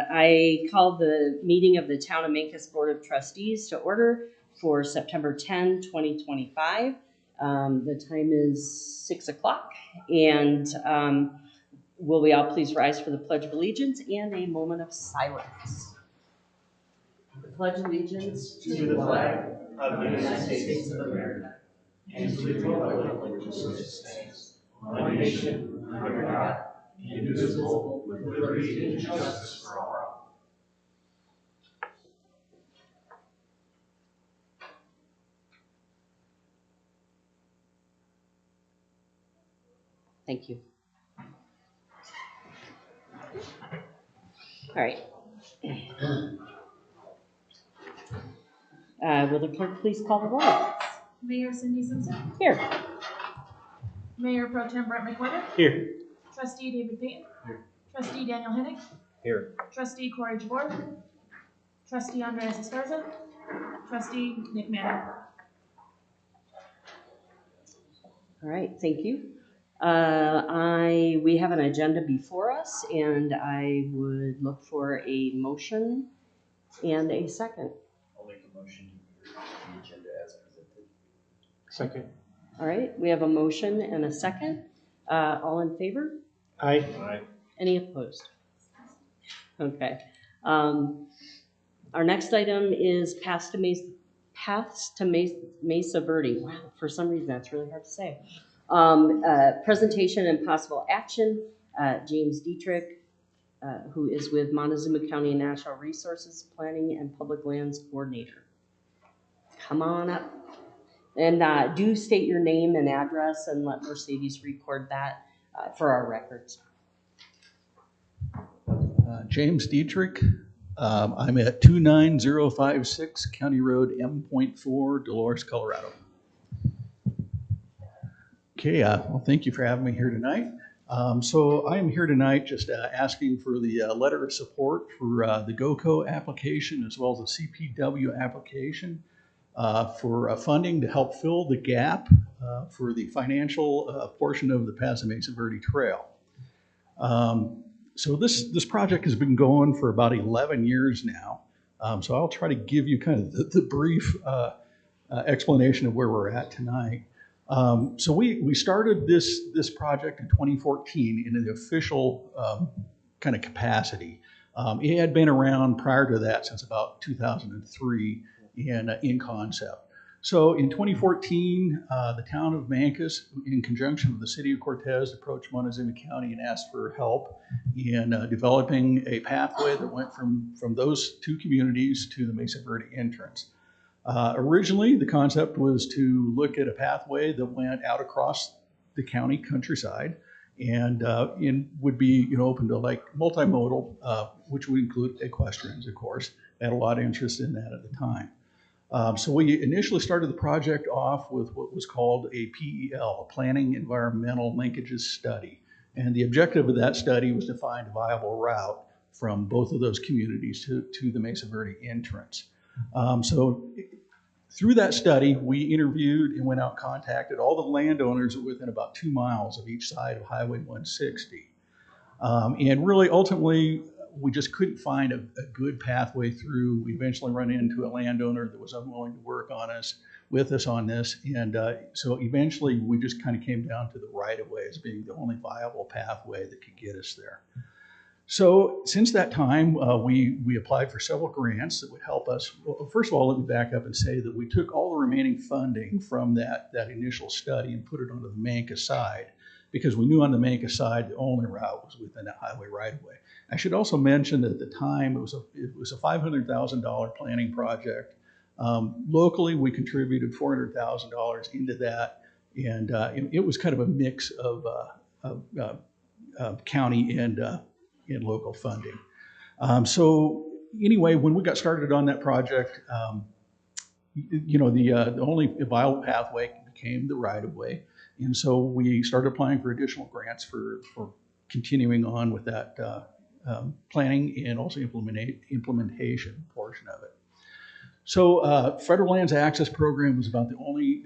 I called the meeting of the Town of Mancos Board of Trustees to order for September 10, 2025. The time is 6 o'clock, and will we all please rise for the Pledge of Allegiance and a moment of silence. The Pledge of Allegiance to the flag of the United States of America and to the republic which stands, one nation, under God, indivisible, with liberty and justice for all. Thank you. All right. Will the clerk please call the roll? Mayor Cindy Simpson. Here. Mayor Pro Tem Brett McWhirter. Here. Trustee David Payton. Here. Trustee Daniel Hennick. Here. Trustee Corey Jabor. Trustee Andres Esparza. Trustee Nick Manning. All right, thank you. We have an agenda before us, and I would look for a motion and a second. I'll make a motion to approve the agenda as presented. Second. All right, we have a motion and a second. All in favor? Aye. Aye. Any opposed? Okay. Our next item is paths to Mesa Verde. Wow, for some reason that's really hard to say. Presentation and possible action. James Dietrich, who is with Montezuma County Natural Resources Planning and Public Lands Coordinator. Come on up. And do state your name and address and let Mercedes record that for our records. James Dietrich. I'm at 29056 County Road M.4, Dolores, Colorado. Okay, well, thank you for having me here tonight. So I am here tonight just asking for the letter of support for the GOCO application as well as the CPW application for funding to help fill the gap for the financial portion of the Paths to Mesa Verde Trail. So this project has been going for about 11 years now. So I'll try to give you kind of the brief explanation of where we're at tonight. So we started this project in 2014 in an official kind of capacity. It had been around prior to that since about 2003 in concept. So in 2014, the town of Mancos, in conjunction with the city of Cortez, approached Montezuma County and asked for help in developing a pathway that went from those two communities to the Mesa Verde entrance. Originally, the concept was to look at a pathway that went out across the county countryside and would be open to like multimodal, which would include equestrians, of course. I had a lot of interest in that at the time. So we initially started the project off with what was called a PEL, a Planning Environmental Linkages Study. And the objective of that study was to find a viable route from both of those communities to the Mesa Verde entrance. So through that study, we interviewed and went out and contacted all the landowners within about 2 miles of each side of Highway 160. And really, ultimately, we just couldn't find a good pathway through. We eventually run into a landowner that was unwilling to work with us on this. And so eventually we just kind of came down to the right-of-way as being the only viable pathway that could get us there. So since that time, we applied for several grants that would help us. Well, first of all, let me back up and say that we took all the remaining funding from that initial study and put it onto the Mancos side, because we knew on the Mancos side the only route was within that highway right-of-way. I should also mention that at the time it was a $500,000 planning project. Locally, we contributed $400,000 into that, and it was kind of a mix of county and local funding. So anyway, when we got started on that project, the only viable pathway became the right-of-way, and so we started applying for additional grants for continuing on with that planning and also implementation portion of it. So Federal Lands Access Program was about the only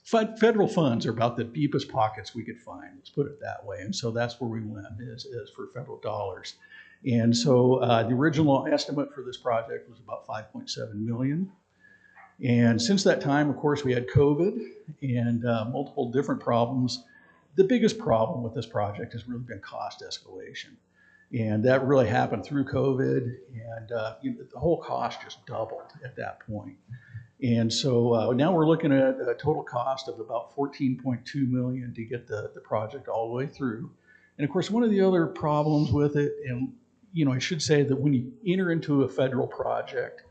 federal funds are about the deepest pockets we could find. Let's put it that way. And so that's where we went is for federal dollars. And so the original estimate for this project was about 5.7 million. And since that time, of course, we had COVID and multiple different problems. The biggest problem with this project has really been cost escalation. And that really happened through COVID, and the whole cost just doubled at that point. And so now we're looking at a total cost of about 14.2 million to get the project all the way through. And of course, one of the other problems with it, and I should say that when you enter into a federal project,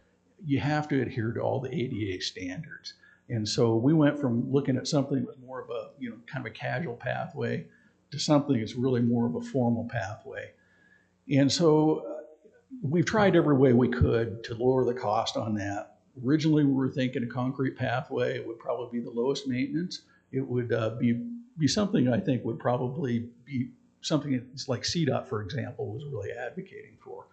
you have to adhere to all the ADA standards. And so we went from looking at something that was more of a kind of a casual pathway to something that's really more of a formal pathway. And so we've tried every way we could to lower the cost on that. Originally, we were thinking a concrete pathway would probably be the lowest maintenance. It would be something I think would probably be something that's like CDOT, for example, was really advocating for.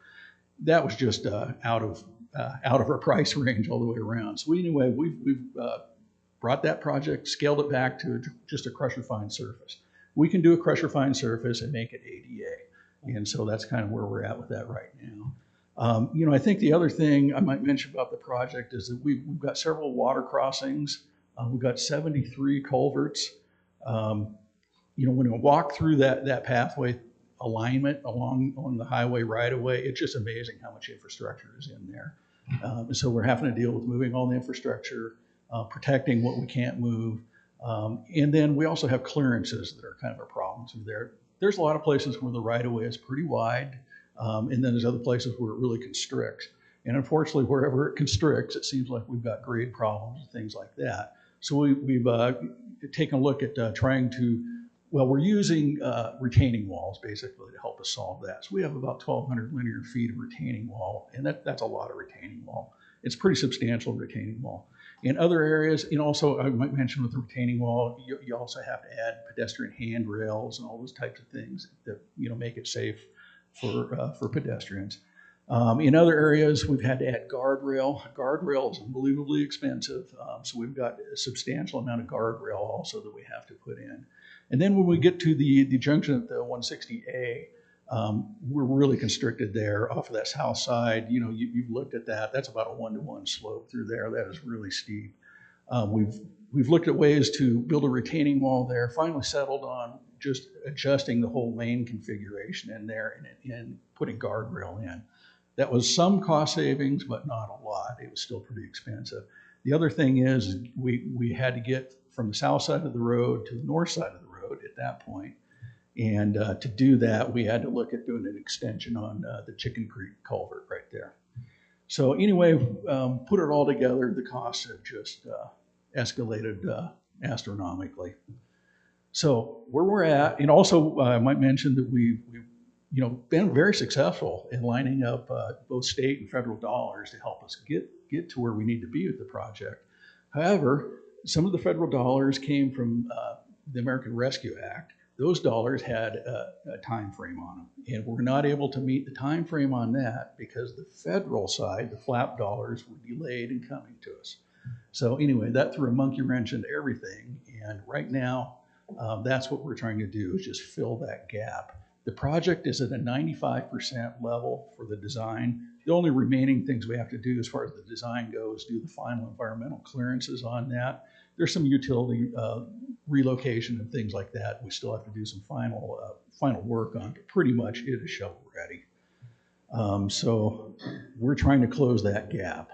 That was just out of our price range all the way around. So anyway, we've brought that project, scaled it back to just a crusher fine surface. We can do a crusher fine surface and make it ADA. And so that's kind of where we're at with that right now. I think the other thing I might mention about the project is that we've got several water crossings. We've got 73 culverts. When you walk through that pathway alignment along the highway right of way, it's just amazing how much infrastructure is in there. And so we're having to deal with moving all the infrastructure, protecting what we can't move. And then we also have clearances that are kind of a problem through there. There's a lot of places where the right of way is pretty wide. And then there's other places where it really constricts. And unfortunately, wherever it constricts, it seems like we've got grade problems and things like that. So we've taken a look at trying to, we're using retaining walls basically to help us solve that. So we have about 1,200 linear feet of retaining wall, and that's a lot of retaining wall. It's pretty substantial retaining wall. In other areas, also I might mention with the retaining wall, you also have to add pedestrian handrails and all those types of things that make it safe for pedestrians. In other areas, we've had to add guardrail. Guardrail is unbelievably expensive, so we've got a substantial amount of guardrail also that we have to put in. And then when we get to the junction at the 160A, we're really constricted there off of that south side. You've looked at that. That's about a 1-to-1 slope through there. That is really steep. We've looked at ways to build a retaining wall there, finally settled on just adjusting the whole lane configuration in there and putting guardrail in. That was some cost savings, but not a lot. It was still pretty expensive. The other thing is we had to get from the south side of the road to the north side of the road at that point. And to do that, we had to look at doing an extension on the Chicken Creek culvert right there. So anyway, put it all together, the costs have just escalated astronomically. So where we're at, and also I might mention that we've been very successful in lining up both state and federal dollars to help us get to where we need to be with the project. However, some of the federal dollars came from the American Rescue Act. Those dollars had a time frame on them, and we're not able to meet the time frame on that because the federal side, the FLAP dollars, were delayed in coming to us. So anyway, that threw a monkey wrench into everything, and right now, that's what we're trying to do, is just fill that gap. The project is at a 95% level for the design. The only remaining things we have to do as far as the design goes, do the final environmental clearances on that. There's some utility relocation and things like that. We still have to do some final work on, but pretty much it is shovel ready. So we're trying to close that gap.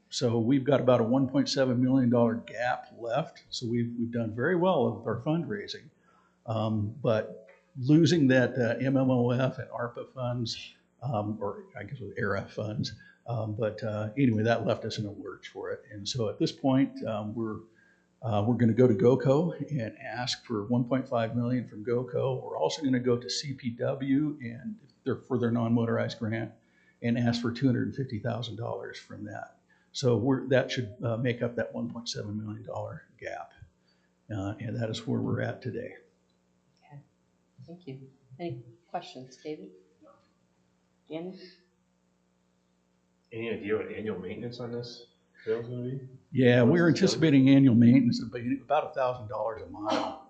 So we've got about a $1.7 million gap left. So we've done very well with our fundraising, but losing that MMOF and ARPA funds, or I guess with ARF funds, but anyway, that left us in a lurch for it. And so at this point, we're going to go to GOCO and ask for 1.5 million from GOCO. We're also going to go to CPW and for their non-motorized grant and ask for $250,000 from that. So that should make up that $1.7 million gap. And that is where we're at today. Okay, thank you. Any questions, David? Danny? Any idea what annual maintenance on this trail's gonna be? Yeah, What's we're the scope? anticipating annual maintenance of about $1,000 a mile.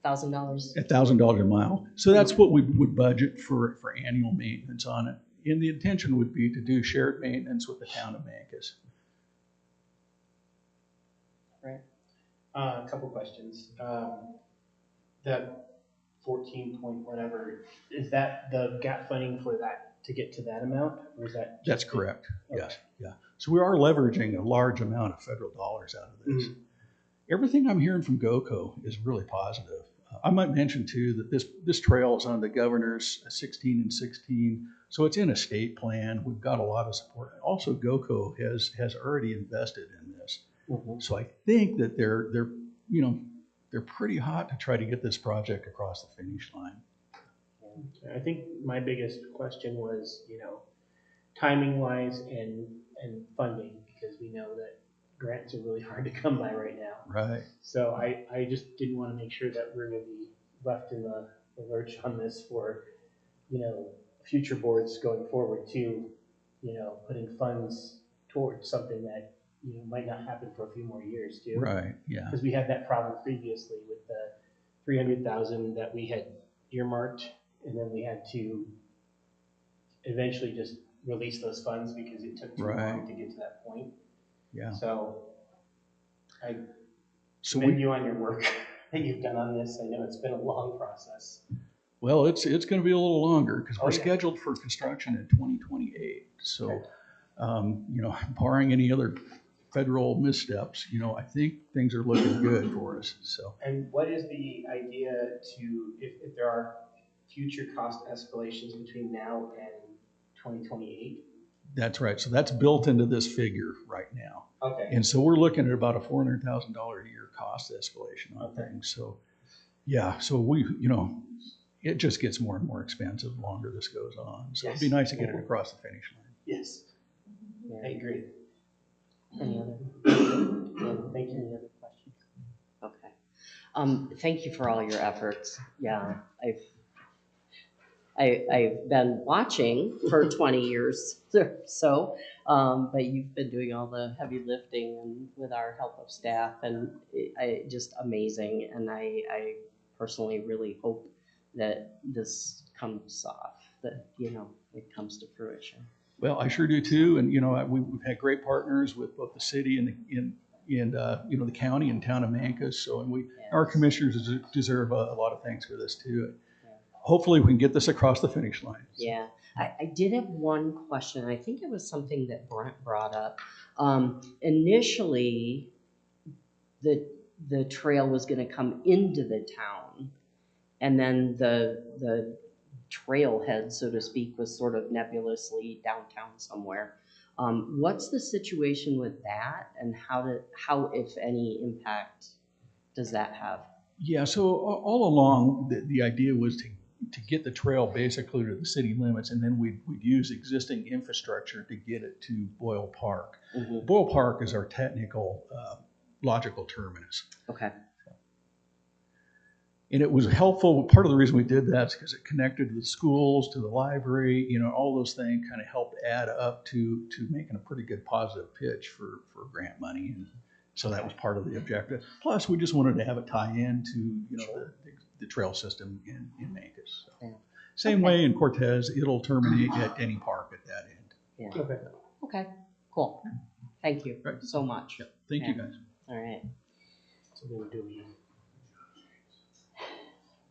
$1,000. $1,000 a mile. So that's what we would budget for annual maintenance on it. And the intention would be to do shared maintenance with the town of Mancos. Right. A couple questions. That 14 point whatever, is that the gap funding for that to get to that amount, or is that? That's correct. Okay. Yes. Yeah. So we are leveraging a large amount of federal dollars out of this. Everything I'm hearing from GOCO is really positive. I might mention too that this trail is on the governor's 16 and 16, so it's in a state plan. We've got a lot of support. Also, GOCO has already invested in this, so I think that they're pretty hot to try to get this project across the finish line. I think my biggest question was, timing wise and funding, because we know that grants are really hard to come by right now. Right. So I just didn't want to make sure that we're going to be left in the lurch on this for, future boards going forward too, putting funds towards something that, might not happen for a few more years too. Right. Yeah. Because we had that problem previously with the 300,000 that we had earmarked, and then we had to eventually just release those funds because it took too long to get to that point. Yeah. So I So commend you on your work that you've done on this. I know it's been a long process. Well, it's going to be a little longer because we're yeah. scheduled for construction in 2028. So, barring any other federal missteps, I think things are looking good for us. So. And what is the idea to, if there are future cost escalations between now and 2028? That's right. So that's built into this figure right now. Okay. And so we're looking at about a $400,000 a year cost escalation on things. So, yeah. So it just gets more and more expensive the longer this goes on. So it'd be nice to get it across the finish line. Yes. Yeah. I agree. Any other? Thank you. Any other questions? Okay. Thank you for all your efforts. Yeah, I've been watching for 20 years or so, but you've been doing all the heavy lifting and with our help of staff, and just amazing. And I personally really hope that this comes off, that it comes to fruition. Well, I sure do too, and we've had great partners with both the city and the county and town of Mancos. So, and our commissioners deserve a lot of thanks for this too. Yeah. Hopefully, we can get this across the finish line. So. Yeah, I did have one question. I think it was something that Brent brought up. Initially, the trail was going to come into the town, and then the trailhead, so to speak, was sort of nebulously downtown somewhere. What's the situation with that, and how, if any, impact does that have? Yeah, so all along, the idea was to get the trail basically to the city limits, and then we'd use existing infrastructure to get it to Boyle Park. Mm-hmm. Boyle Park is our technical, logical terminus. Okay. And it was helpful. Part of the reason we did that is because it connected to the schools, to the library, all those things kind of helped add up to making a pretty good positive pitch for grant money. And so that was part of the objective. Plus, we just wanted to have it tie into, the trail system in Mancos. So. Yeah. Same way in Cortez, it'll terminate at Denny Park at that end. Yeah. Okay. Cool. Thank you so much. Yeah. Thank you, guys. All right. So we'll do it.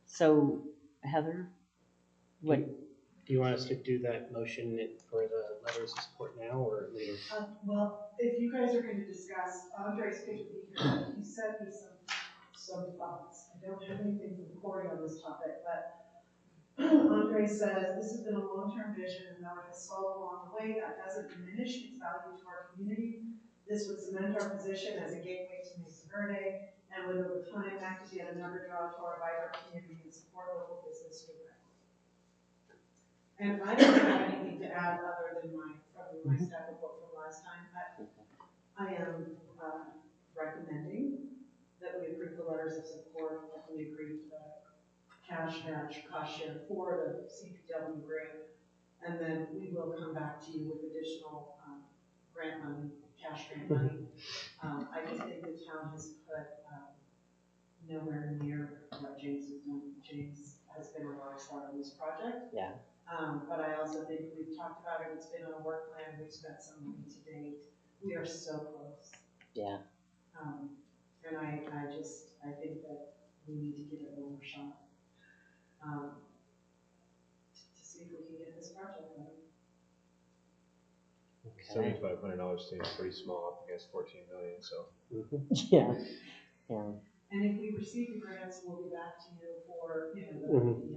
So, Heather, what? Do you want us to do that motion for the letters of support now or later? Well, if you guys are going to discuss, Andre's going to be here. He sent me some thoughts. I don't have anything from Corey on this topic, but Andre says this has been a long-term vision and though it has stalled along the way, that doesn't diminish its value to our community. This would cement our position as a gateway to Mesa Verde and would over time act as yet another draw to our vibrant community and support local business year-round. And I don't have anything to add other than my staff report from last time. I am recommending that we approve the letters of support, that we agree to the cash match cost share for the CPW grant, and then we will come back to you with additional grant money, cash grant money. I just think the town has put, nowhere near what James has done. James has been a rock star on this project. Yeah. But I also think we've talked about it, it's been on a work plan, we've spent some money to date. We are so close. Yeah. And I think that we need to give it one more shot. To see if we can get this project done. Okay. $7,500 seems pretty small up against 14 million, so. Yeah. Yeah. And if we receive the grants, we'll be back to you for,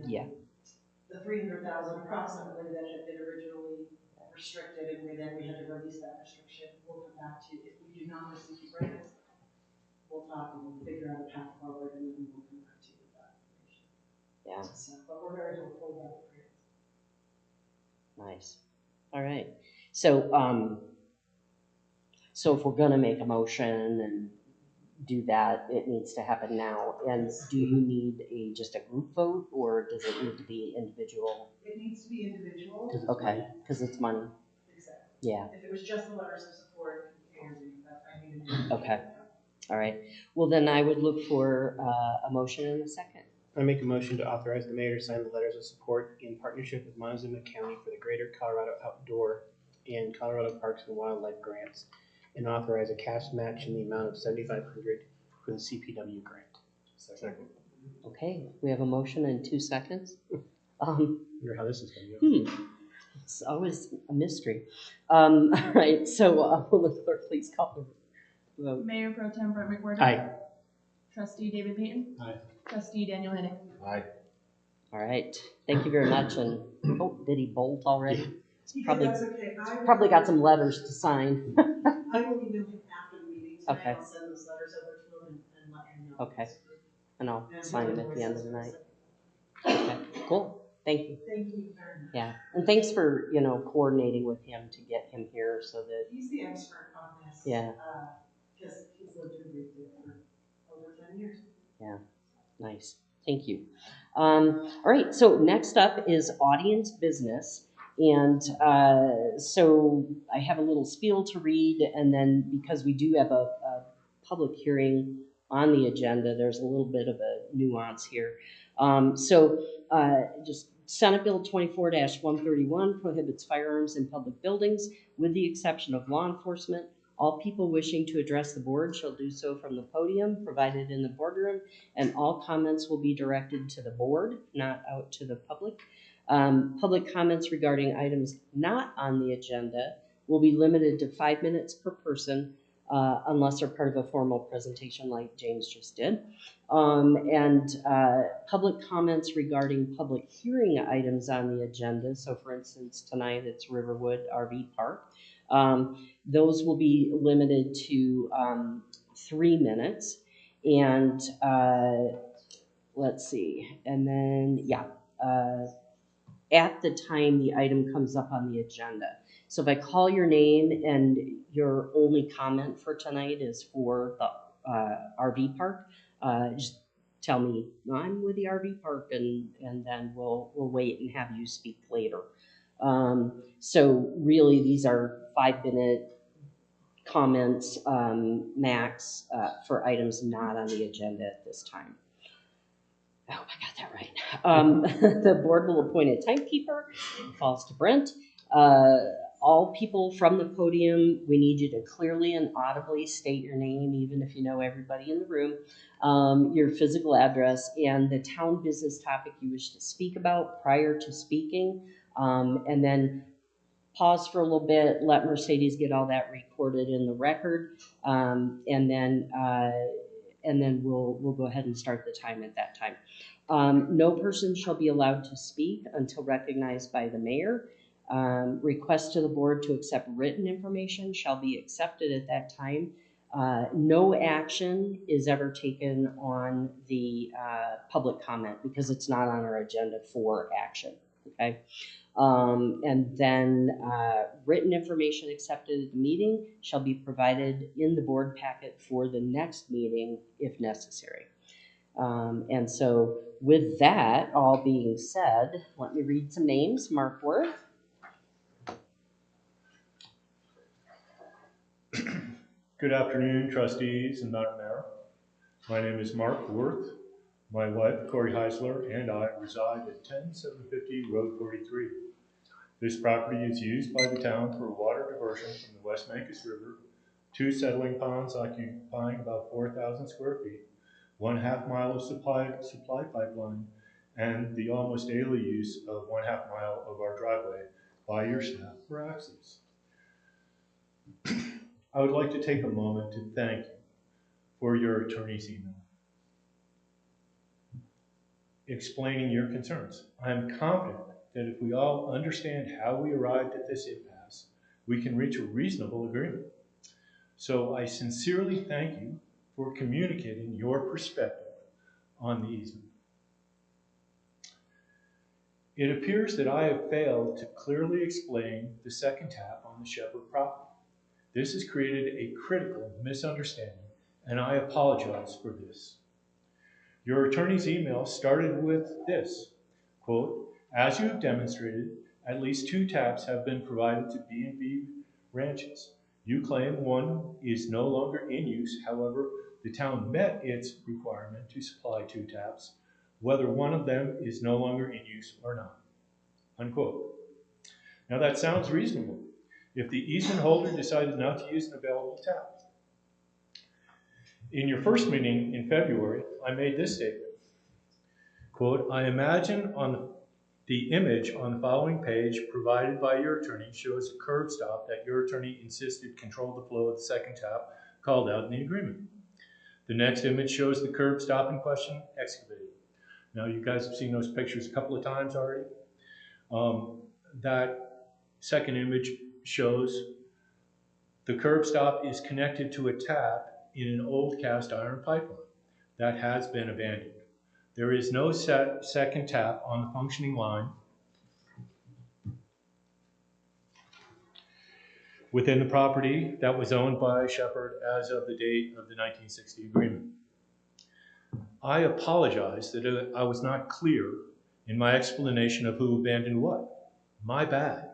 Yeah. the 300,000 approximately that had been originally restricted, and then we had to release that restriction. We'll come back to you. If we do not receive the grants, we'll talk and we'll figure out a path forward, and then we'll come back to you with that information. Yeah. So, but we're very hopeful about the grants. Nice. All right. So, so if we're gonna make a motion and do that, it needs to happen now. And do you need just a group vote, or does it need to be individual? It needs to be individual. Okay, because it's money. Exactly. Yeah. If it was just the letters of support, but I need an individual. Okay. All right. Well, then I would look for a motion in a second. I make a motion to authorize the mayor to sign the letters of support in partnership with Montezuma County for the Greater Colorado Outdoor and Colorado Parks and Wildlife grants, and authorize a cash match in the amount of $7,500 for the CPW grant. Second. Okay, we have a motion in 2 seconds. Wonder how this is going to go. It's always a mystery. All right, so will the clerk please call the vote? Mayor Pro Tem Brett McWhorter. Aye. Trustee David Payton. Aye. Trustee Daniel Henning. Aye. All right, thank you very much. And oh, did he bolt already? He's probably, That's okay. probably got some letters to sign. I will email him after the meeting tonight. Okay. I'll send those letters over to him and let him know. Okay. And I'll sign them at the end of the night. Okay, cool. Thank you. Thank you very much. Yeah, and thanks for, coordinating with him to get him here so that, He's the expert on this. Yeah. Because he's lived and breathed it for over 10 years. nice. Thank you. All right, so next up is audience business. And so I have a little spiel to read, and then because we do have a public hearing on the agenda, there's a little bit of a nuance here. Just Senate Bill 24-131 prohibits firearms in public buildings, with the exception of law enforcement. All people wishing to address the board shall do so from the podium provided in the boardroom, and all comments will be directed to the board, not out to the public. Public comments regarding items not on the agenda will be limited to 5 minutes per person, unless they're part of a formal presentation like James just did. Public comments regarding public hearing items on the agenda, so for instance, tonight it's Riverwood RV Park, those will be limited to 3 minutes. And let's see, and then, at the time the item comes up on the agenda. So if I call your name and your only comment for tonight is for the RV park, just tell me, I'm with the RV park, and then we'll wait and have you speak later. So really these are 5-minute comments max for items not on the agenda at this time. I hope I got that right. The board will appoint a timekeeper. Falls to Brent. All people from the podium, we need you to clearly and audibly state your name, even if you know everybody in the room, your physical address, and the town business topic you wish to speak about prior to speaking. And then pause for a little bit, let Mercedes get all that recorded in the record, and then we'll go ahead and start the time at that time. No person shall be allowed to speak until recognized by the mayor. Requests to the board to accept written information shall be accepted at that time. No action is ever taken on the public comment because it's not on our agenda for action, okay? And then written information accepted at the meeting shall be provided in the board packet for the next meeting if necessary. And so with that all being said, let me read some names. Mark Worth. Good afternoon, trustees and Madam Mayor. My name is Mark Worth. My wife, Corey Heisler, and I reside at 10750 Road 43. This property is used by the town for water diversion from the West Mancos River, 2 settling ponds occupying about 4,000 square feet, 1/2 mile of supply pipeline, and the almost daily use of 1/2 mile of our driveway by your staff for access. I would like to take a moment to thank you for your attorney's email explaining your concerns. I am confident that if we all understand how we arrived at this impasse, we can reach a reasonable agreement. So I sincerely thank you for communicating your perspective on the easement. It appears that I have failed to clearly explain the second tap on the Shepherd property. This has created a critical misunderstanding, and I apologize for this. Your attorney's email started with this, quote, as you have demonstrated, at least 2 taps have been provided to B&B ranches. You claim one is no longer in use. However, the town met its requirement to supply 2 taps, whether one of them is no longer in use or not, unquote. Now that sounds reasonable if the easement holder decided not to use an available tap. In your first meeting in February, I made this statement, quote, I imagine on the image on the following page provided by your attorney shows a curb stop that your attorney insisted controlled the flow of the second tap called out in the agreement. The next image shows the curb stop in question excavated. Now you guys have seen those pictures a couple of times already. That second image shows the curb stop is connected to a tap in an old cast iron pipeline that has been abandoned. There is no second tap on the functioning line within the property that was owned by Shepherd as of the date of the 1960 agreement. I apologize that I was not clear in my explanation of who abandoned what. My bad.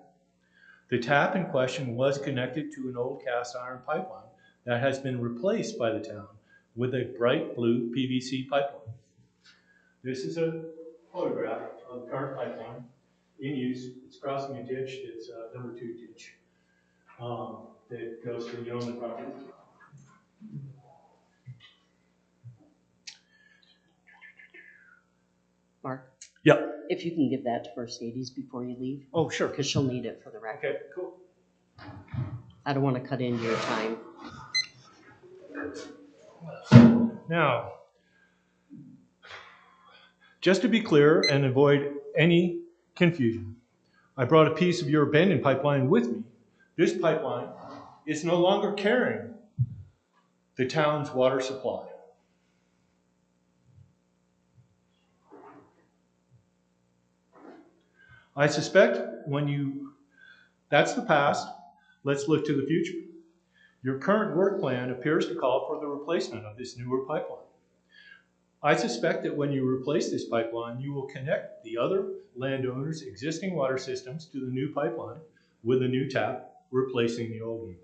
The tap in question was connected to an old cast iron pipeline that has been replaced by the town with a bright blue PVC pipeline. This is a photograph of the current pipeline in use. It's crossing a ditch. It's number 2 ditch that goes to the Yeoman property. Mark? Yep. If you can give that to Mercedes before you leave, Oh, sure. because she'll need it for the record. Okay, cool. I don't want to cut into your time. Now, just to be clear and avoid any confusion, I brought a piece of your abandoned pipeline with me. This pipeline is no longer carrying the town's water supply. I suspect that's the past, let's look to the future. Your current work plan appears to call for the replacement of this newer pipeline. I suspect that when you replace this pipeline, you will connect the other landowners' existing water systems to the new pipeline with a new tap, replacing the old one.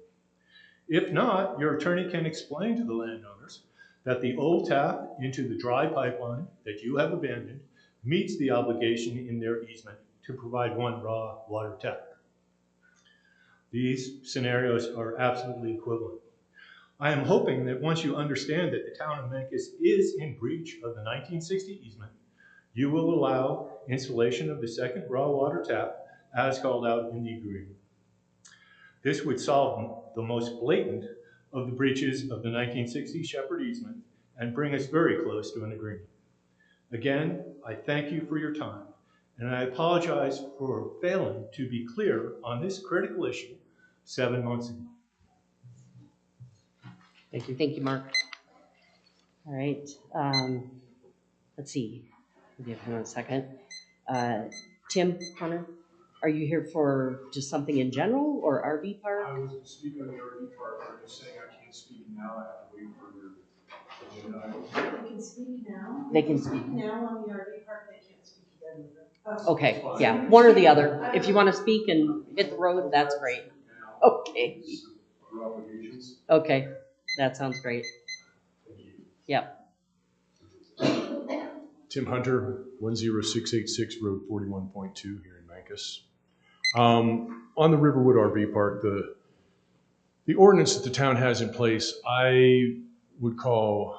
If not, your attorney can explain to the landowners that the old tap into the dry pipeline that you have abandoned meets the obligation in their easement to provide one raw water tap. These scenarios are absolutely equivalent. I am hoping that once you understand that the town of Mancos is in breach of the 1960 easement, you will allow installation of the second raw water tap as called out in the agreement. This would solve the most blatant of the breaches of the 1960 Shepherd easement and bring us very close to an agreement. Again, I thank you for your time, and I apologize for failing to be clear on this critical issue 7 months ago. Thank you. Thank you, Mark. All right. Let's see. Give him a second. Tim, Hunter, are you here for just something in general or RV park? I was speaking on the RV park. I'm just saying I can't speak now. I have to wait for your agenda items. They can speak now. They can speak. Now on the RV park, they can't speak again. Okay, yeah, one or the other. If you want to speak and hit the road, that's great. Okay. Other obligations. Okay. That sounds great. Yep. Tim Hunter, 10686 Road 41.2 here in Mancos. On the Riverwood RV Park, the ordinance that the town has in place, I would call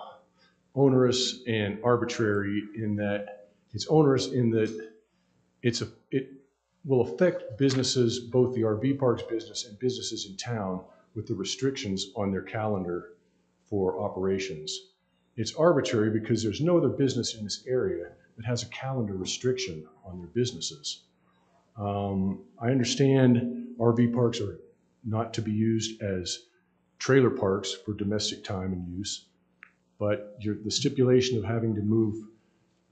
onerous and arbitrary in that it's onerous in that it will affect businesses, both the RV park's business and businesses in town, with the restrictions on their calendar for operations. It's arbitrary because there's no other business in this area that has a calendar restriction on their businesses. I understand RV parks are not to be used as trailer parks for domestic time and use, but the stipulation of having to move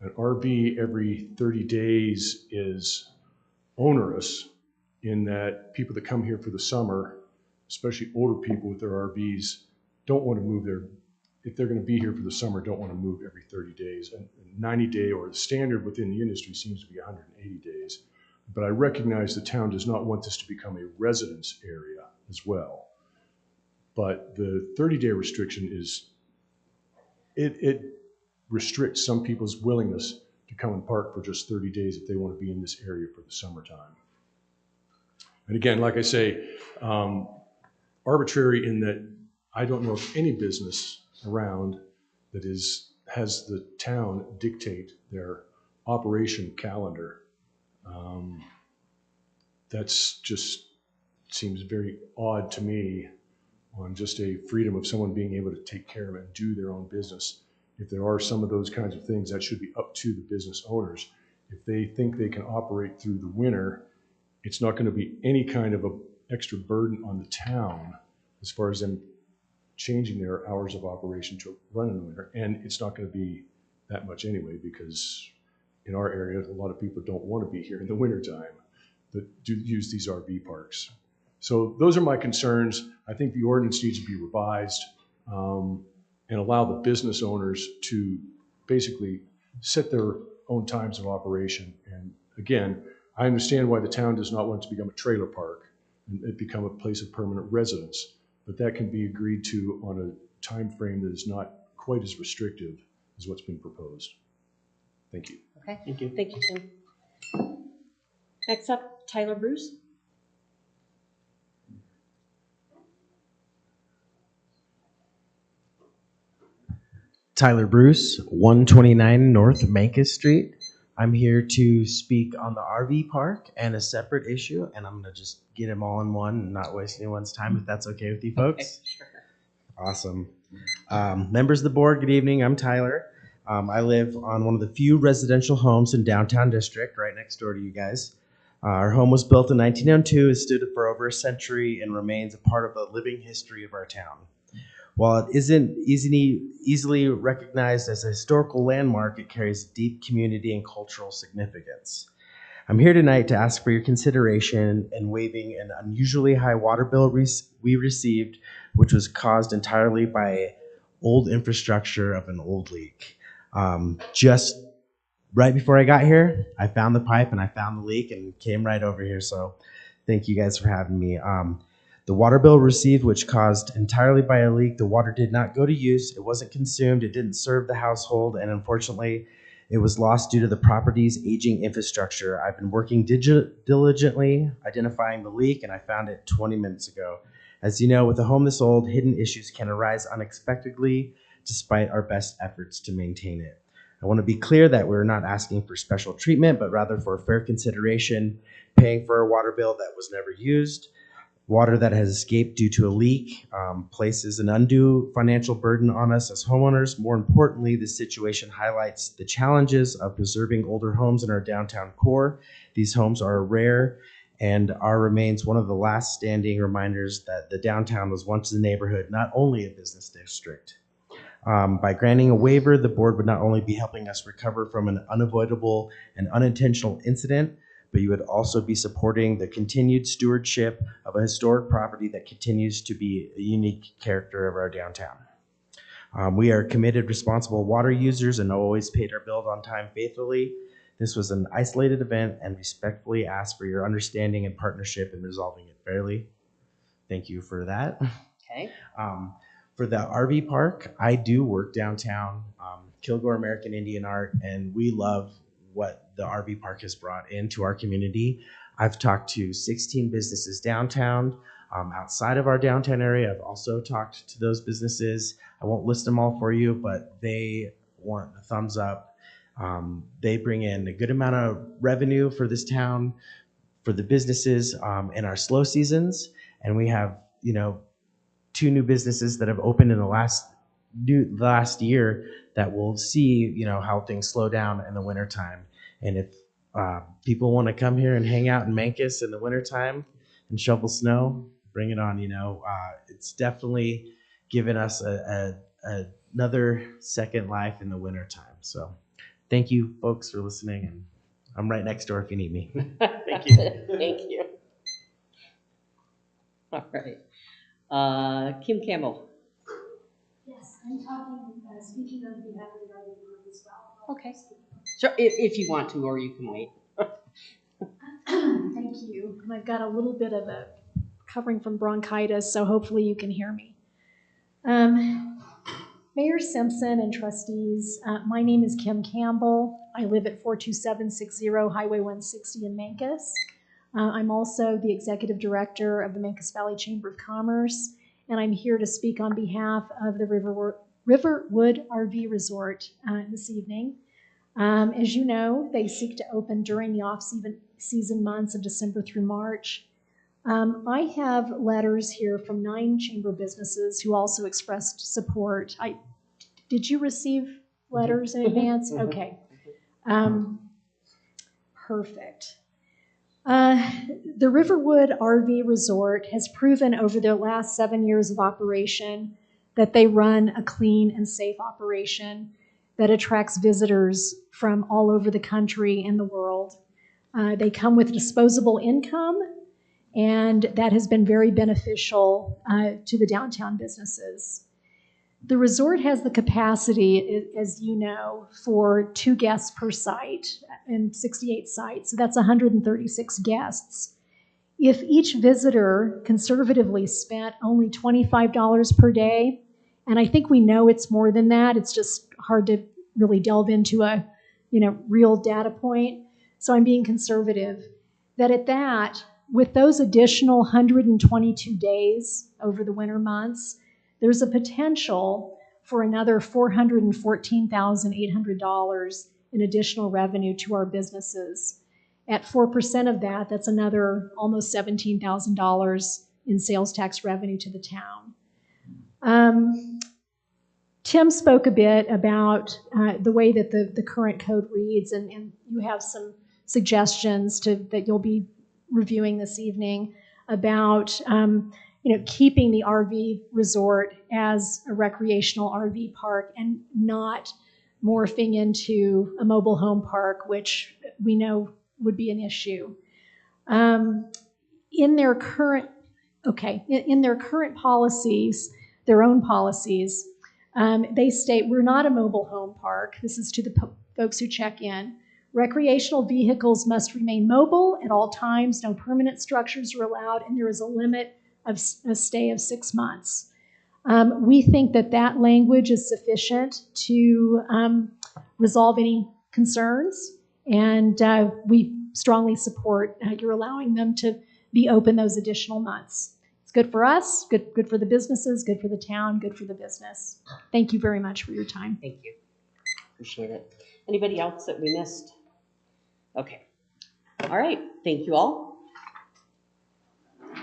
an RV every 30 days is onerous in that people that come here for the summer, especially older people with their RVs, don't want to move if they're going to be here for the summer, don't want to move every 30 days. And 90-day or the standard within the industry seems to be 180 days. But I recognize the town does not want this to become a residence area as well. But the 30-day restriction it restricts some people's willingness to come and park for just 30 days if they want to be in this area for the summertime. And again, like I say, arbitrary in that I don't know of any business around that has the town dictate their operation calendar. That's just seems very odd to me on just a freedom of someone being able to take care of and do their own business. If there are some of those kinds of things, that should be up to the business owners. If they think they can operate through the winter, it's not going to be any kind of an extra burden on the town as far as them changing their hours of operation to run in the winter. And it's not going to be that much anyway, because in our area, a lot of people don't want to be here in the wintertime that do use these RV parks. So those are my concerns. I think the ordinance needs to be revised and allow the business owners to basically set their own times of operation. And again, I understand why the town does not want it to become a trailer park and it become a place of permanent residence, but that can be agreed to on a time frame that is not quite as restrictive as what's been proposed. Thank you. Okay. Thank you. Thank you, Tim. Next up, Tyler Bruce. Tyler Bruce, 129 North Mancos Street. I'm here to speak on the RV park and a separate issue, and I'm going to just get them all in one and not waste anyone's time, if that's okay with you folks. Okay, sure. Awesome. Members of the board, good evening. I'm Tyler. I live on one of the few residential homes in downtown district, right next door to you guys. Our home was built in 1902, has stood for over a century, and remains a part of the living history of our town. While it isn't easily recognized as a historical landmark, it carries deep community and cultural significance. I'm here tonight to ask for your consideration in waiving an unusually high water bill we received, which was caused entirely by old infrastructure of an old leak. Just right before I got here, I found the pipe and I found the leak and came right over here. So thank you guys for having me. The water bill received, which caused entirely by a leak, the water did not go to use, it wasn't consumed, it didn't serve the household, and unfortunately, it was lost due to the property's aging infrastructure. I've been working diligently identifying the leak, and I found it 20 minutes ago. As you know, with a home this old, hidden issues can arise unexpectedly, despite our best efforts to maintain it. I want to be clear that we're not asking for special treatment, but rather for fair consideration, paying for a water bill that was never used. Water that has escaped due to a leak places an undue financial burden on us as homeowners. More importantly, this situation highlights the challenges of preserving older homes in our downtown core. These homes are rare and remains one of the last standing reminders that the downtown was once a neighborhood, not only a business district. By granting a waiver, the board would not only be helping us recover from an unavoidable and unintentional incident, but you would also be supporting the continued stewardship of a historic property that continues to be a unique character of our downtown. We are committed, responsible water users and always paid our bills on time faithfully. This was an isolated event and respectfully ask for your understanding and partnership in resolving it fairly. Thank you for that. Okay. For the RV park, I do work downtown, Kilgore American Indian Art, and we love what the RV park has brought into our community. I've talked to 16 businesses downtown. Outside of our downtown area, I've also talked to those businesses. I won't list them all for you, but they want a thumbs up. They bring in a good amount of revenue for this town, for the businesses in our slow seasons. And we have, 2 new businesses that have opened in the last year that will see, how things slow down in the wintertime. And if people want to come here and hang out in Mancos in the wintertime and shovel snow, bring it on. It's definitely given us another second life in the wintertime. So thank you folks for listening, and I'm right next door if you need me. Thank you. Thank you. All right. Kim Campbell. Yes, I'm talking, speaking on behalf of the RV group as well. Okay. Sure, if you want to, or you can wait. Thank you. And I've got a little bit of a covering from bronchitis, so hopefully you can hear me. Mayor Simpson and trustees, my name is Kim Campbell. I live at 42760 Highway 160 in Mancos. I'm also the executive director of the Mancos Valley Chamber of Commerce, and I'm here to speak on behalf of the Riverwood RV Resort this evening. As you know, they seek to open during the off-season months of December through March. I have letters here from 9 chamber businesses who also expressed support. Did you receive letters in advance? Okay. Perfect. The Riverwood RV Resort has proven over their last 7 years of operation that they run a clean and safe operation that attracts visitors from all over the country and the world. They come with disposable income, and that has been very beneficial to the downtown businesses. The resort has the capacity, as you know, for 2 guests per site and 68 sites, so that's 136 guests. If each visitor conservatively spent only $25 per day, and I think we know it's more than that, it's just hard to really delve into a real data point, so I'm being conservative, that at that, with those additional 122 days over the winter months, there's a potential for another $414,800 in additional revenue to our businesses. At 4% of that, that's another almost $17,000 in sales tax revenue to the town. Tim spoke a bit about the way that the current code reads, and you have some suggestions that you'll be reviewing this evening about keeping the RV resort as a recreational RV park and not morphing into a mobile home park, which we know would be an issue. In their current policies, their own policies, they state we're not a mobile home park. This is to the folks who check in. Recreational vehicles must remain mobile at all times. No permanent structures are allowed, and there is a limit of a stay of 6 months. We think that language is sufficient to resolve any concerns, and we strongly support your allowing them to be open those additional months. It's good for us, good for the businesses, good for the town, good for the business. Thank you very much for your time. Thank you. Appreciate it. Anybody else that we missed? Okay. All right. Thank you all.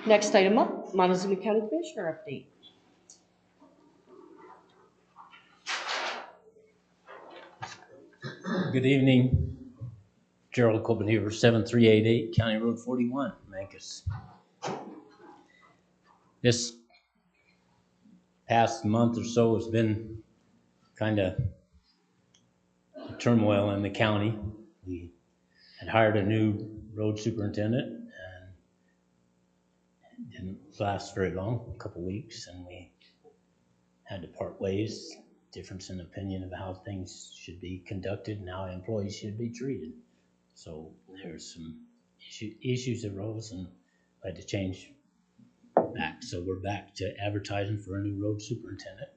Next item up, Montezuma County Commissioner update. Good evening. Gerald Copenhaver, 7388 County Road 41, Mancos. This past month or so has been kind of turmoil in the county. We had hired a new road superintendent, and it didn't last very long, a couple weeks, and we had to part ways. Difference in opinion of how things should be conducted and how employees should be treated. So there's some issues arose, and I had to change back. So we're back to advertising for a new road superintendent.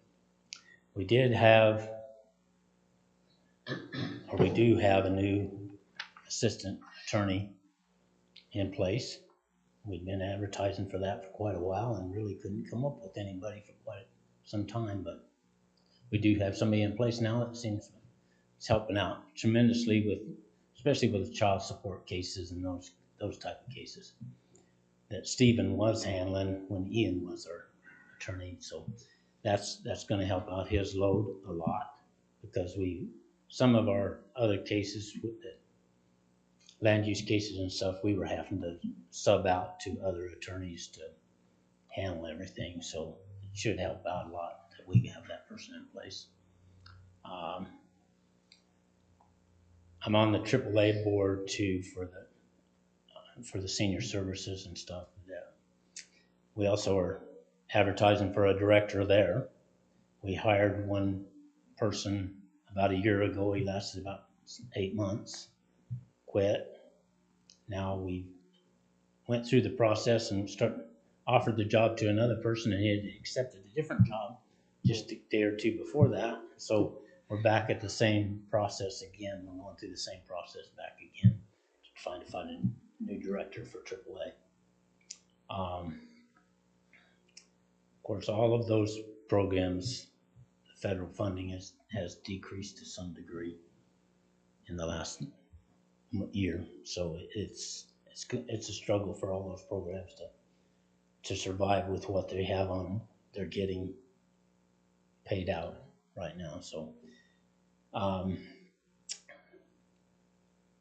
We did have, or we do have a new assistant attorney in place. We'd been advertising for that for quite a while and really couldn't come up with anybody for quite some time, but we do have somebody in place now that seems it's helping out tremendously with, especially with child support cases and those type of cases that Stephen was handling when Ian was our attorney. So that's going to help out his load a lot, because some of our other cases with the land use cases and stuff, we were having to sub out to other attorneys to handle everything. So it should help out a lot that we have that person in place. I'm on the AAA board too for the senior services and stuff. We also are advertising for a director there. We hired one person about a year ago. He lasted about 8 months, quit. Now we went through the process and offered the job to another person, and he had accepted a different job just a day or two before that. So we're back at the same process again. We're going through the same process back again to find a new director for AAA. Of course, all of those programs, the federal funding has decreased to some degree in the last year. So it's a struggle for all those programs to survive with what they have on. They're getting paid out right now. So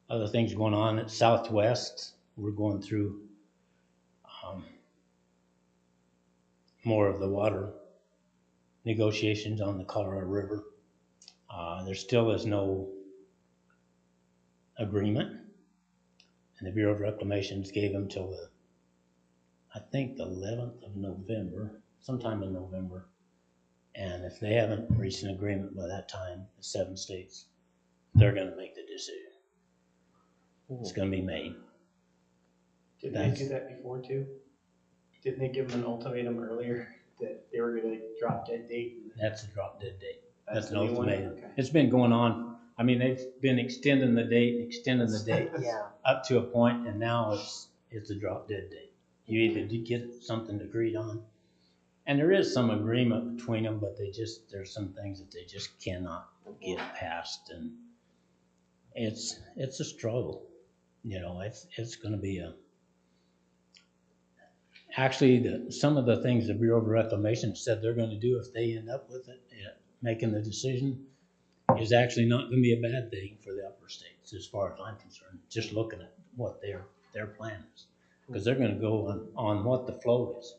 other things going on at Southwest, we're going through more of the water negotiations on the Colorado River. There still is no agreement, and the Bureau of Reclamations gave them till I think the 11th of November, sometime in November. And if they haven't reached an agreement by that time, the 7 states, they're going to make the decision. It's going to be made. Didn't they do that before too? Didn't they give them an ultimatum earlier that they were going to drop dead date? That's a drop dead date. That's an the new one? ultimatum. Okay. It's been going on. I mean, they've been extending the date Yeah. up to a point, and now it's a drop dead date. You either get something agreed on, and there is some agreement between them, but there's some things that they just cannot get past, and it's a struggle. You know, it's going to be actually some of the things the Bureau of Reclamation said they're going to do if they end up with it, making the decision, is actually not going to be a bad thing for the upper states as far as I'm concerned. Just looking at what their plan is, because they're going to go on what the flow is.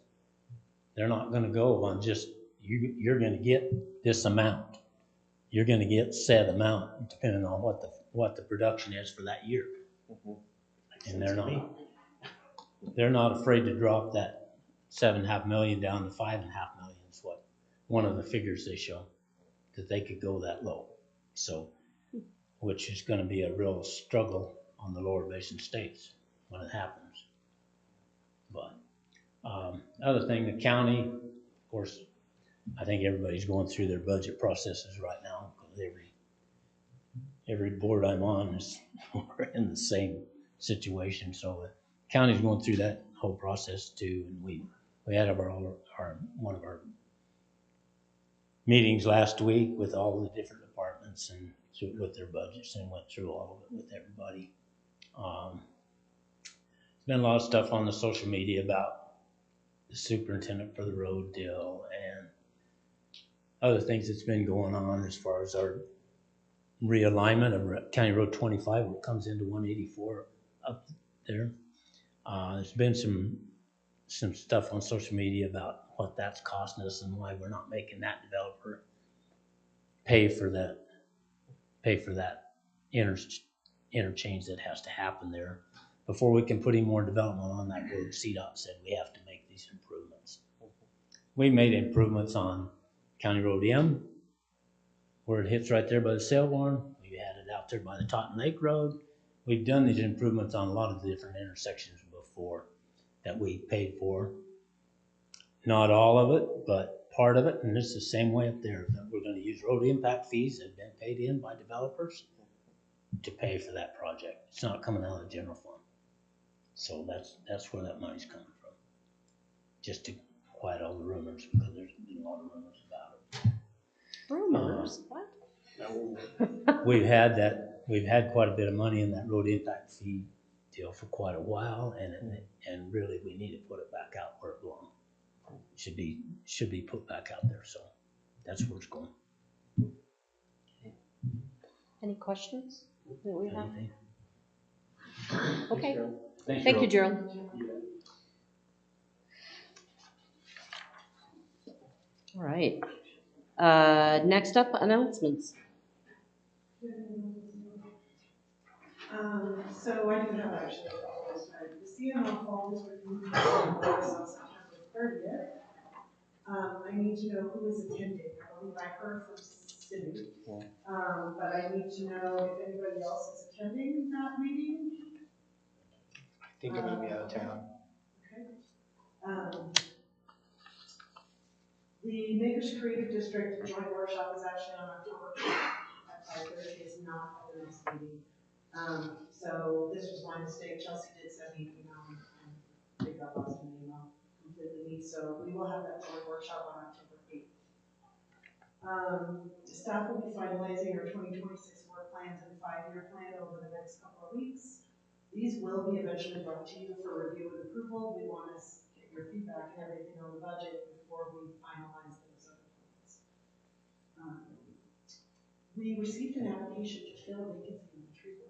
They're not going to go on just you're going to get this amount. You're going to get said amount depending on what the production is for that year. And they're not afraid to drop that $7.5 million down to $5.5 million is what one of the figures they show, that they could go that low. So, which is going to be a real struggle on the lower basin states when it happens. But other thing, the county, of course, I think everybody's going through their budget processes right now, because every board I'm on is we're in the same situation. So the county's going through that whole process too, and we had one of our meetings last week with all the different departments and with their budgets, and went through all of it with everybody. There's been a lot of stuff on the social media about the superintendent for the road deal and other things that's been going on as far as our realignment of County Road 25, where it comes into 184 up there. There's been some stuff on social media about what that's costing us and why we're not making that developer pay for that interchange that has to happen there before we can put any more development on that road. CDOT said we have to make these improvements. We made improvements on County Road M, where it hits right there by the sale barn. We had it out there by the Totten Lake Road. We've done these improvements on a lot of the different intersections before that we paid for. not all of it, but part of it, and it's the same way up there. That we're gonna use road impact fees that have been paid in by developers to pay for that project. It's not coming out of the general fund. So that's where that money's coming from. Just to quiet all the rumors, because there's been a lot of rumors about it. Rumors, what? We've had quite a bit of money in that road impact fee deal for quite a while, and really we need to put it back out where it belongs. Should be put back out there, so that's where it's going. Any questions that we have? Anything? Okay, Thanks, thank you, Gerald. Gerald. All right. Next up, announcements. So I do have actually a couple this time. The CML Fall District meeting is on September 30th. I need to know who is attending. I believe I heard from Cindy. But I need to know if anybody else is attending that meeting. I think I'm gonna be out of town. Okay. The Makers Creative District joint workshop is actually on October 8th at 5:30. It's not at the next meeting. So this was my mistake. Chelsea did send me an email and I think I lost an email completely. So we will have that joint workshop on October 8th. Staff will be finalizing our 2026 work plans and 5-year plan over the next couple of weeks. These will be eventually brought to you for review and approval. We want to get your feedback and everything on the budget before we finalize those other plans. We received an application to fill a vacancy in the tree board.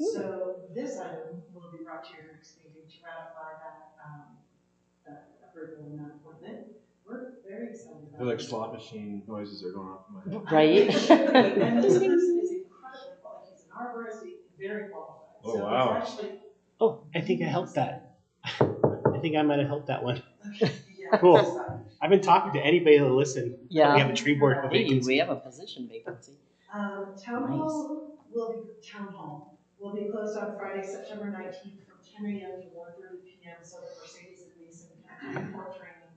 So this item will be brought to your next meeting to ratify that approval and that appointment. We're very excited about it. I feel like slot machine noises are going off in my head. Right? And this person is incredibly qualified. He's an arborist, very qualified. Oh, So wow. it's actually, Oh, I think I helped that. I think I might have helped that one. yeah. Cool. I've been talking to anybody that'll listen. Yeah. We have a tree board Hey, vacancy. we have a position vacancy. Town hall will be closed on Friday, September 19th from 10 a.m. to 1:30 p.m. so that Mercedes and Mason can do court training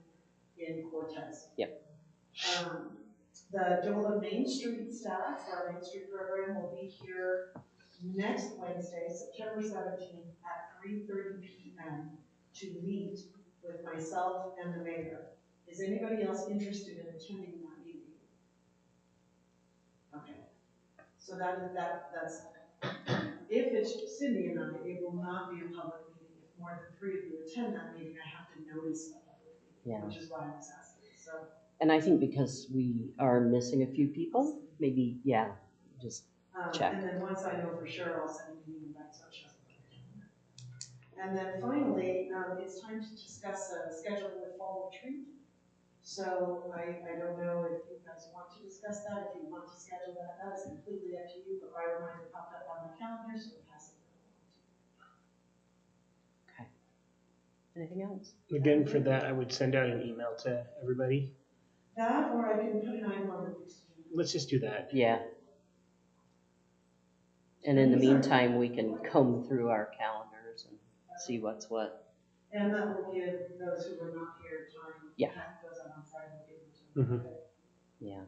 in Cortez. Yep. The Dola Main Street staff for our Main Street program will be here next Wednesday, September 17th at 3:30 p.m. to meet with myself and the mayor. Is anybody else interested in attending that meeting? Okay. So that's, if it's Cindy and I, it will not be a public meeting. If more than 3 of you attend that meeting, I have to notice a public meeting, which is why I was asking. So. And I think because we are missing a few people, maybe, yeah, just check. And then once I know for sure, I'll send a meeting invite so it shows up on the calendar. And then finally, it's time to discuss scheduling the fall retreat. So I don't know if you guys want to discuss that. If you want to schedule that, that is completely up to you. But my reminder popped up on my calendar, so I'll pass it along. Okay. Anything else? Again, for that, I would send out an email to everybody. That, or I can put an item on the next agenda. Let's just do that. Yeah. And in the meantime, we can comb through our calendars and see what's what. And that will give those who are not here time. Yeah. That goes out on Friday. Yeah.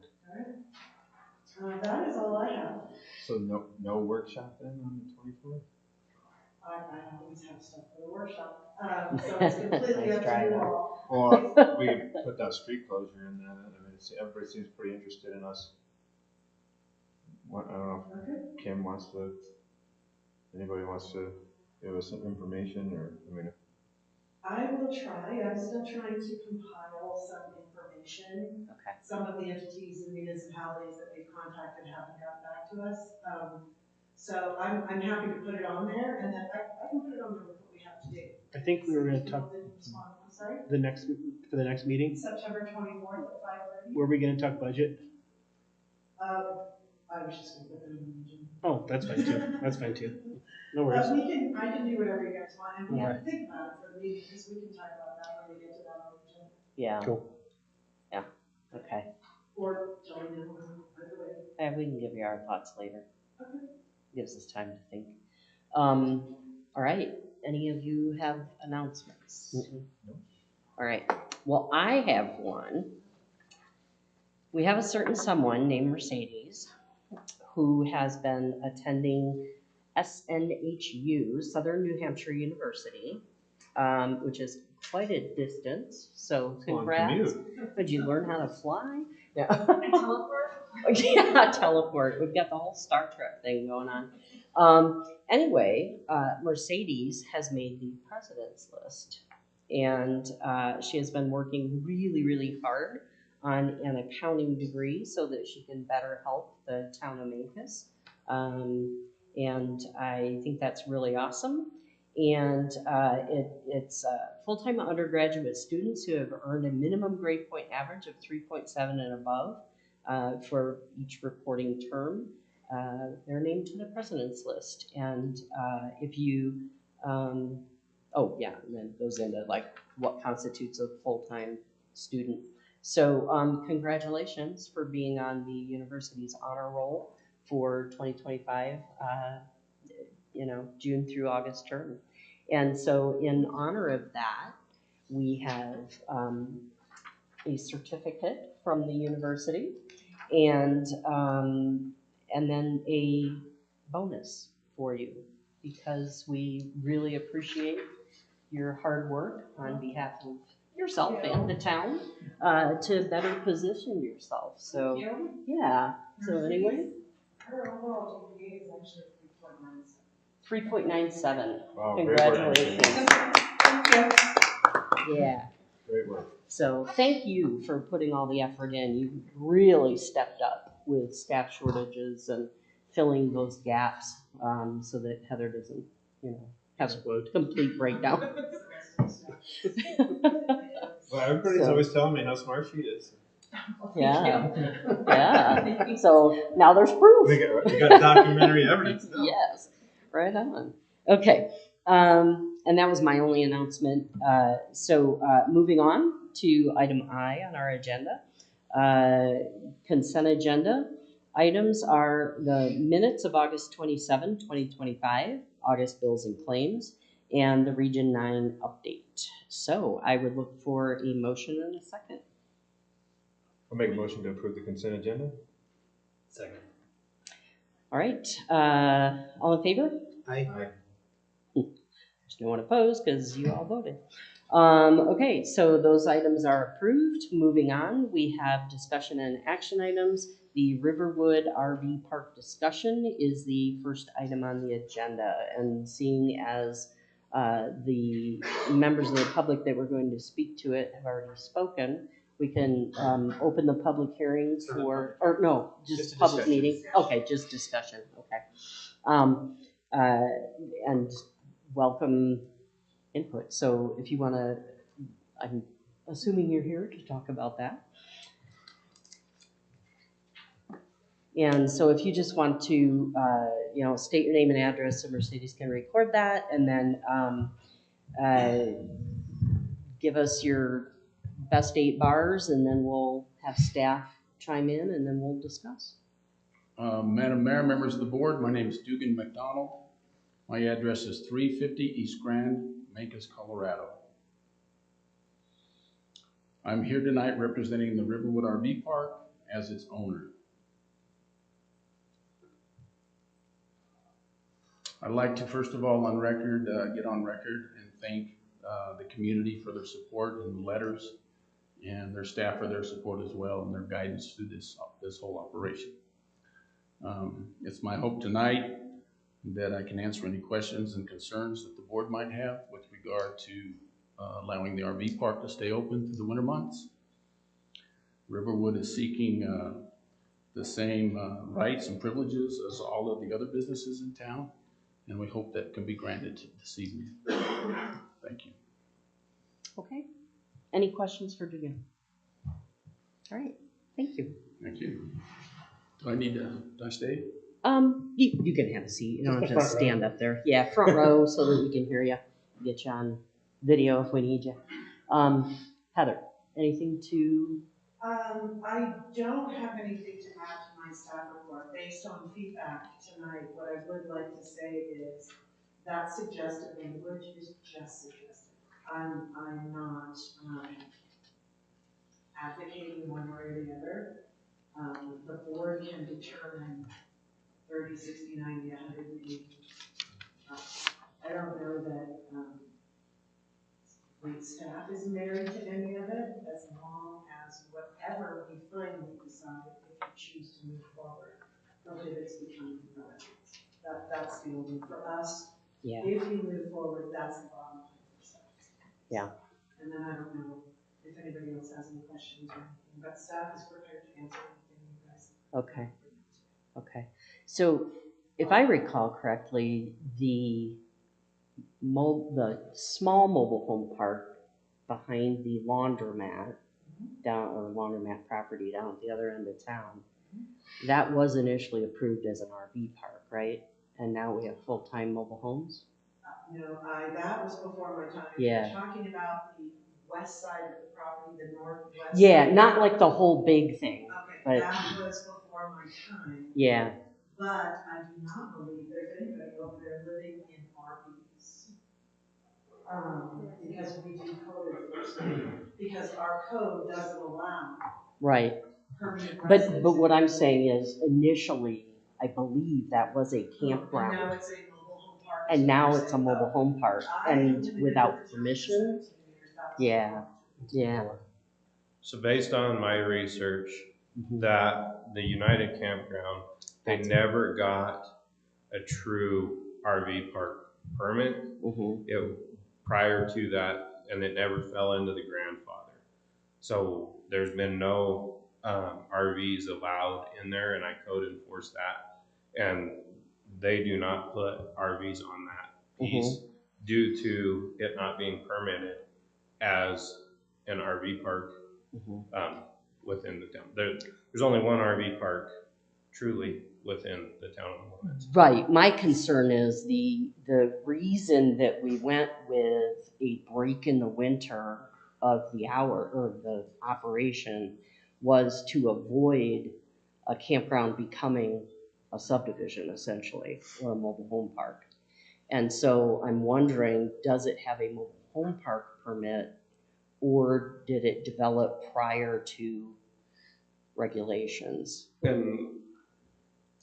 All right. That is all I have. So no workshop then on the 24th? I always have stuff for the workshop. So it's completely up to you all. Well, we can put that street closure in there. I mean, everybody seems pretty interested in us. I don't know if Kim wants to, anybody wants to give us some information, or, I mean. I will try. I'm still trying to compile some information. Okay. Some of the entities and municipalities that we've contacted haven't gotten back to us. So I'm happy to put it on there, and then I can put it on there with what we have to do. I think we were going to talk I'm sorry? for the next meeting. September 24th at 5:30. Were we going to talk budget? I was just going to put that in the agenda. Oh, that's fine too. That's fine too. No worries. I can do whatever you guys want, and we have to think about it for the meeting, because we can talk about that when we get to that on the agenda. Yeah. Cool. Yeah. Okay. Or join in, either way. And we can give you our thoughts later. Okay. Gives us time to think. All right. Any of you have announcements? No. All right. Well, I have one. We have a certain someone named Mercedes who has been attending SNHU, Southern New Hampshire University, which is quite a distance. So congrats. Did you learn how to fly? Yeah. Teleport? Yeah, teleport. We've got the whole Star Trek thing going on. Anyway, Mercedes has made the president's list, and she has been working really, really hard on an accounting degree so that she can better help the town of Mancos. And I think that's really awesome. And it's full-time undergraduate students who have earned a minimum grade point average of 3.7 and above for each reporting term. They're named to the president's list. And if you, oh yeah, and then it goes into like what constitutes a full-time student. So congratulations for being on the university's honor roll for 2025, June through August term. And so in honor of that, we have a certificate from the university and then a bonus for you because we really appreciate your hard work on behalf of yourself and the town to better position yourself. So yeah. So anyway, Her overall GPA is actually 3.97. Wow, Congratulations. Thank you. Yeah. Great work. So thank you for putting all the effort in. You really stepped up with staff shortages and filling those gaps so that Heather doesn't, have a complete breakdown. Well, everybody's always telling me how smart she is. Yeah. Yeah. So now there's proof. We got documentary evidence now. Yes. Right on. Okay. And that was my only announcement. So moving on to item I on our agenda. Consent agenda. Items are the minutes of August 27, 2025, August bills and claims, and the Region 9 update. So I would look for a motion and a second. I'll make a motion to approve the consent agenda. Second. All right. All in favor? Aye. There's no one opposed because you all voted. Okay, so those items are approved. Moving on, we have discussion and action items. The Riverwood RV Park discussion is the first item on the agenda. And seeing as the members of the public that were going to speak to it have already spoken, we can open the public hearing for, or no, just public discussion. meeting. Okay, just discussion. Okay. And welcome input. So if you want to, I'm assuming you're here to talk about that. And so if you just want to, state your name and address so Mercedes can record that, and then give us your best 8 bars, and then we'll have staff chime in, and then we'll discuss. Madam Mayor, members of the board, my name is Dugan McDonald. My address is 350 East Grand, Mancos, Colorado. I'm here tonight representing the Riverwood RV Park as its owner. I'd like to first of all get on record and thank the community for their support and letters, and their staff for their support as well and their guidance through this whole operation. It's my hope tonight that I can answer any questions and concerns that the board might have with regard to allowing the RV park to stay open through the winter months. Riverwood is seeking the same rights and privileges as all of the other businesses in town, and we hope that can be granted this evening. Thank you. Okay. Any questions for Dugan? All right. Thank you. Thank you. Do I stay? You can have a seat. You don't have to stand up there. Yeah, front row so that we can hear you. Get you on video if we need you. Heather, anything to? I don't have anything to add to my staff report. Based on feedback tonight, what I would like to say is that suggested language is just suggested. I'm not, advocating one way or the other. The board can determine 30, 60, 90, 180. I don't know that, wait staff is married to any of it, as long as whatever we finally decide, if we choose to move forward, prohibits becoming a residence. That's the only, for us, Yeah. if you move forward, that's the bottom line for staff. Yeah. And then I don't know if anybody else has any questions or anything, but staff is prepared to answer anything you guys. Okay. Okay. So if I recall correctly, the small mobile home park behind the laundromat laundromat property down at the other end of town, that was initially approved as an RV park, right? And now we have full-time mobile homes? No, that was before my time. Yeah. You're talking about the west side of the property, the northwest. Yeah, side. not like the whole big thing. Okay, but that was before my time. Yeah. But I do not believe there's anybody over there living in RVs. Because we do code enforcement, because our code doesn't allow Right. permanent But residence. what I'm saying is initially, I believe that was a And campground. now it's a mobile home park. And now it's a mobile home park, and without permission. Yeah, yeah. So based on my research, that the United Campground, they never got a true RV park permit. Prior to that, and it never fell into the grandfather. So there's been no RVs allowed in there, and I code enforce that. And they do not put RVs on that piece due to it not being permitted as an RV park within the town. There's only one RV park truly within the town limits. Right. My concern is the reason that we went with a break in the winter of the hour or the operation was to avoid a campground becoming a subdivision essentially, or a mobile home park. And so I'm wondering, does it have a mobile home park permit, or did it develop prior to regulations? And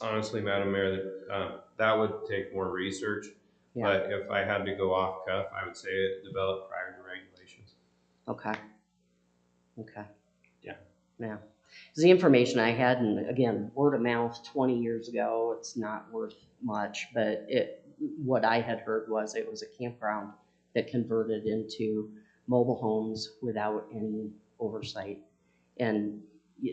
honestly, Madam Mayor, that would take more research. Yeah. But if I had to go off cuff, I would say it developed prior to regulations. Okay. Okay. Yeah. Yeah. 'Cause the information I had, and again, word of mouth 20 years ago, it's not worth much, but what I had heard was it was a campground that converted into mobile homes without any oversight. And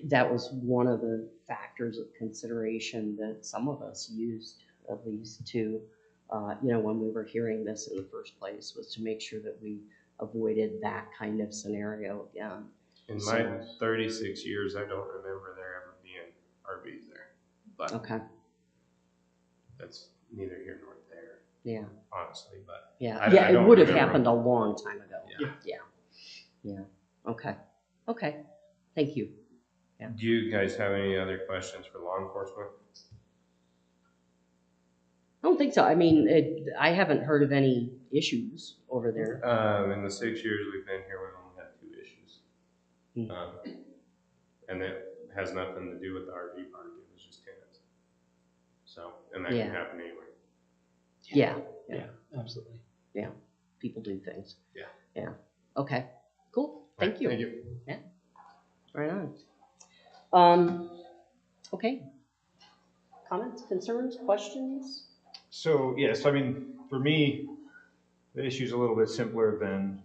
that was one of the factors of consideration that some of us used, at least to, when we were hearing this in the first place, was to make sure that we avoided that kind of scenario again. In my 36 years, I don't remember there ever being RVs there. But okay. That's neither here nor there. Yeah. Honestly, but yeah, I it don't would have remember. happened a long time ago. Yeah. Yeah. Okay. Okay. Thank you. Yeah. Do you guys have any other questions for law enforcement? I don't think so. I mean, I haven't heard of any issues over there. In the 6 years we've been here, we've only had 2 issues. And it has nothing to do with the RV park. It was just tenants. So, and that can happen anywhere. Yeah. Absolutely. Yeah. People do things. Yeah. Yeah. Okay. Cool. Thank you. Thank you. Yeah. Right on. Okay. Comments, concerns, questions? So, yes, I mean, for me, the issue's a little bit simpler than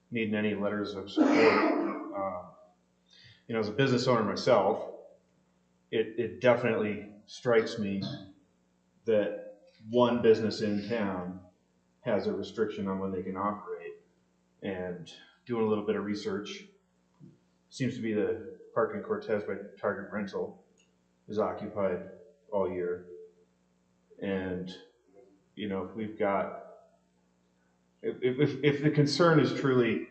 needing any letters of support. As a business owner myself, it definitely strikes me that one business in town has a restriction on when they can operate. And doing a little bit of research, seems to be the parking Cortez by Target Rental is occupied all year. And, if we've got, if the concern is truly,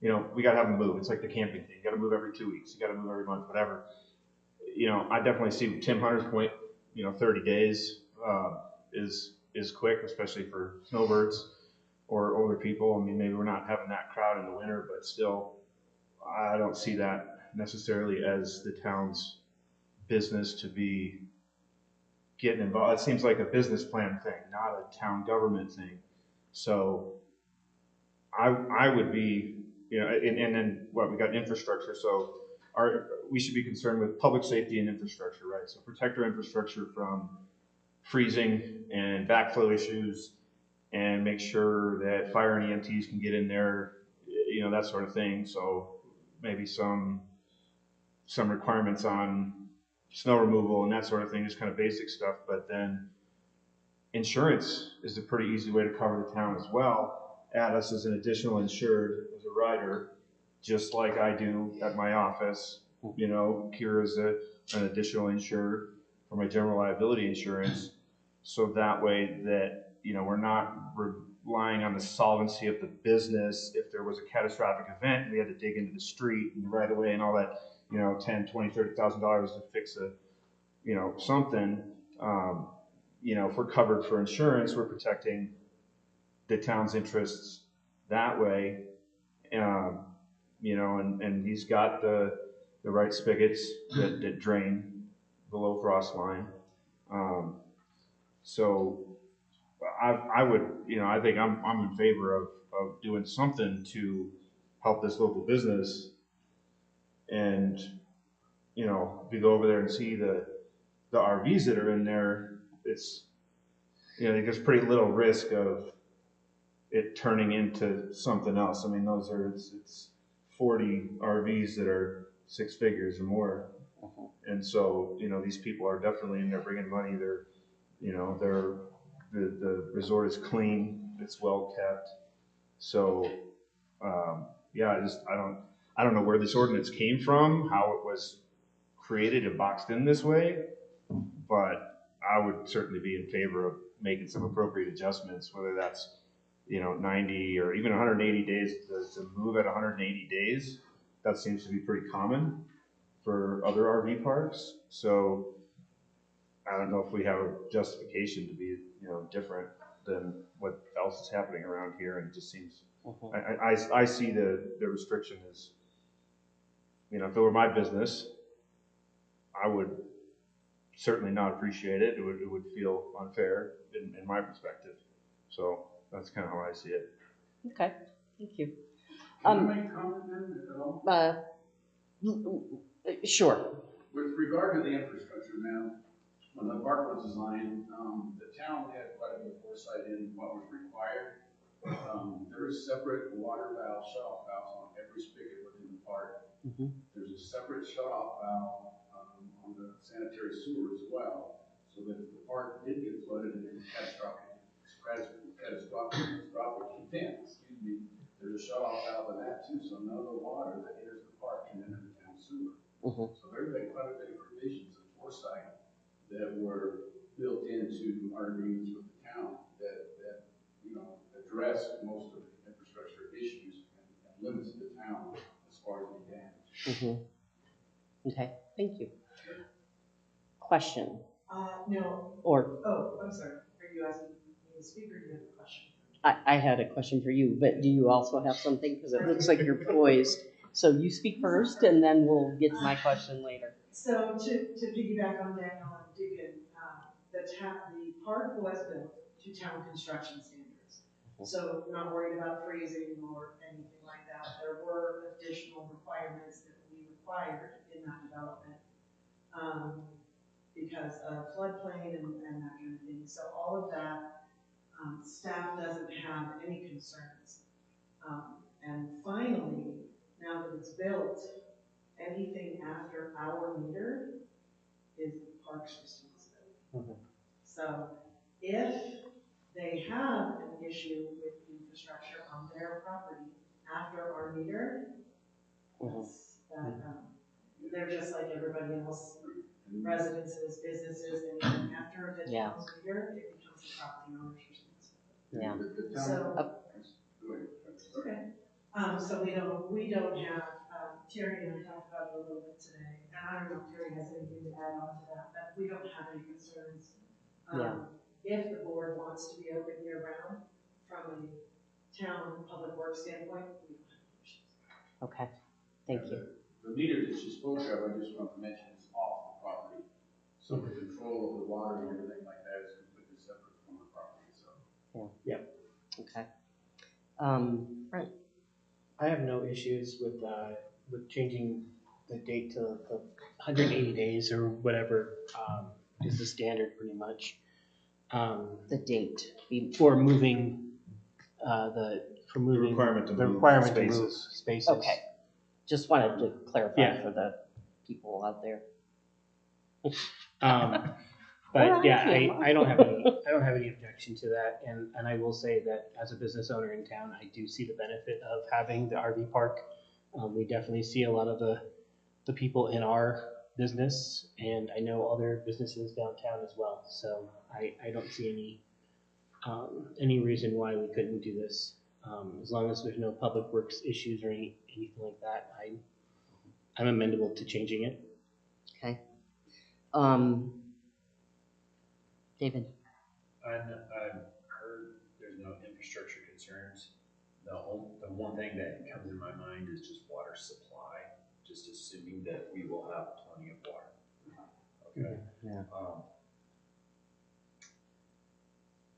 we gotta have them move. It's like the camping thing. You gotta move every 2 weeks. You gotta move every month, whatever. I definitely see Tim Hunter's point, 30 days is quick, especially for snowbirds. or older people. I mean, maybe we're not having that crowd in the winter, but still, I don't see that necessarily as the town's business to be getting involved. It seems like a business plan thing, not a town government thing. So I would be, and then what, we got infrastructure. So we should be concerned with public safety and infrastructure, right? So protect our infrastructure from freezing and backflow issues, and make sure that fire and EMTs can get in there, that sort of thing. So maybe some requirements on snow removal and that sort of thing, just kind of basic stuff. But then insurance is a pretty easy way to cover the town as well. Add us as an additional insured, as a rider, just like I do at my office. Kira's an additional insured for my general liability insurance. So that way that, we're not relying on the solvency of the business. If there was a catastrophic event, we had to dig into the street and right away and all that, $10, $20, $30,000 to fix something. If we're covered for insurance, we're protecting the town's interests that way. And he's got the right spigots that drain below frost line. So I would, I think I'm in favor of doing something to help this local business. And, if you go over there and see the RVs that are in there, it's, there's pretty little risk of it turning into something else. I mean, it's 40 RVs that are six figures or more. And so, these people are definitely in there bringing money. The resort is clean, it's well kept. So, I don't know where this ordinance came from, how it was created and boxed in this way, but I would certainly be in favor of making some appropriate adjustments, whether that's 90 or even 180 days to move at 180 days. That seems to be pretty common for other RV parks. So I don't know if we have a justification to be different than what else is happening around here, and it just seems I see the restriction as, if it were my business, I would certainly not appreciate it. It would feel unfair in my perspective. So that's kind of how I see it. Okay, thank you. Can I make a comment then at all? Sure. With regard to the infrastructure now, when the park was designed, the town had quite a bit of foresight in what was required. There is separate water valve, shut-off valves on every spigot within the park. There's a separate shut-off valve on the sanitary sewer as well, so that if the park did get flooded and it was catastrophic event, there's a shut-off valve in that too, so none of the water that enters the park can enter the town sewer. So there's been quite a bit of provisions and foresight that were built into our agreements with the town that address most of the infrastructure issues and limits the town as far as the damage. Okay, thank you. Question? No. Or I'm sorry. Are you asking me to speak, or do you have a question? I had a question for you, but do you also have something? Because it looks like you're poised. So you speak first, and then we'll get to my question later. So to piggyback on Daniel and Diggin, the park was built to town construction standards. So not worried about freezing or anything like that. There were additional requirements that we required in that development because of floodplain and that kind of thing. So all of that, staff doesn't have any concerns. And finally, now that it's built, anything after our meter is the park's responsibility. So if they have an issue with infrastructure on their property after our meter, they're just like everybody else, residences, businesses, anything after the town's meter, it becomes the property owner's responsibility. Okay. So we don't have, Terry and I talked about it a little bit today, and I don't know if Terry has anything to add on to that, but we don't have any concerns. If the board wants to be open year round from a town public works standpoint, we don't have issues. Okay, thank you. The meter that you spoke of, I just want to mention, is off the property. So the control of the water and everything like that is completely separate from the property, so. Okay. Right. I have no issues with changing the date to the 180 days or whatever is the standard pretty much. The date. For moving the requirement to move spaces. Okay. Just wanted to clarify Yeah. for the people out there. But yeah, I don't have any objection to that, and I will say that as a business owner in town, I do see the benefit of having the RV park. We definitely see a lot of the people in our business, and I know other businesses downtown as well. So I don't see any reason why we couldn't do this, as long as there's no public works issues or anything like that. I'm amendable to changing it. Okay. David. I've heard there's no infrastructure concerns. The one thing that comes in my mind is just water supply, just assuming that we will have plenty of water. Okay. Yeah.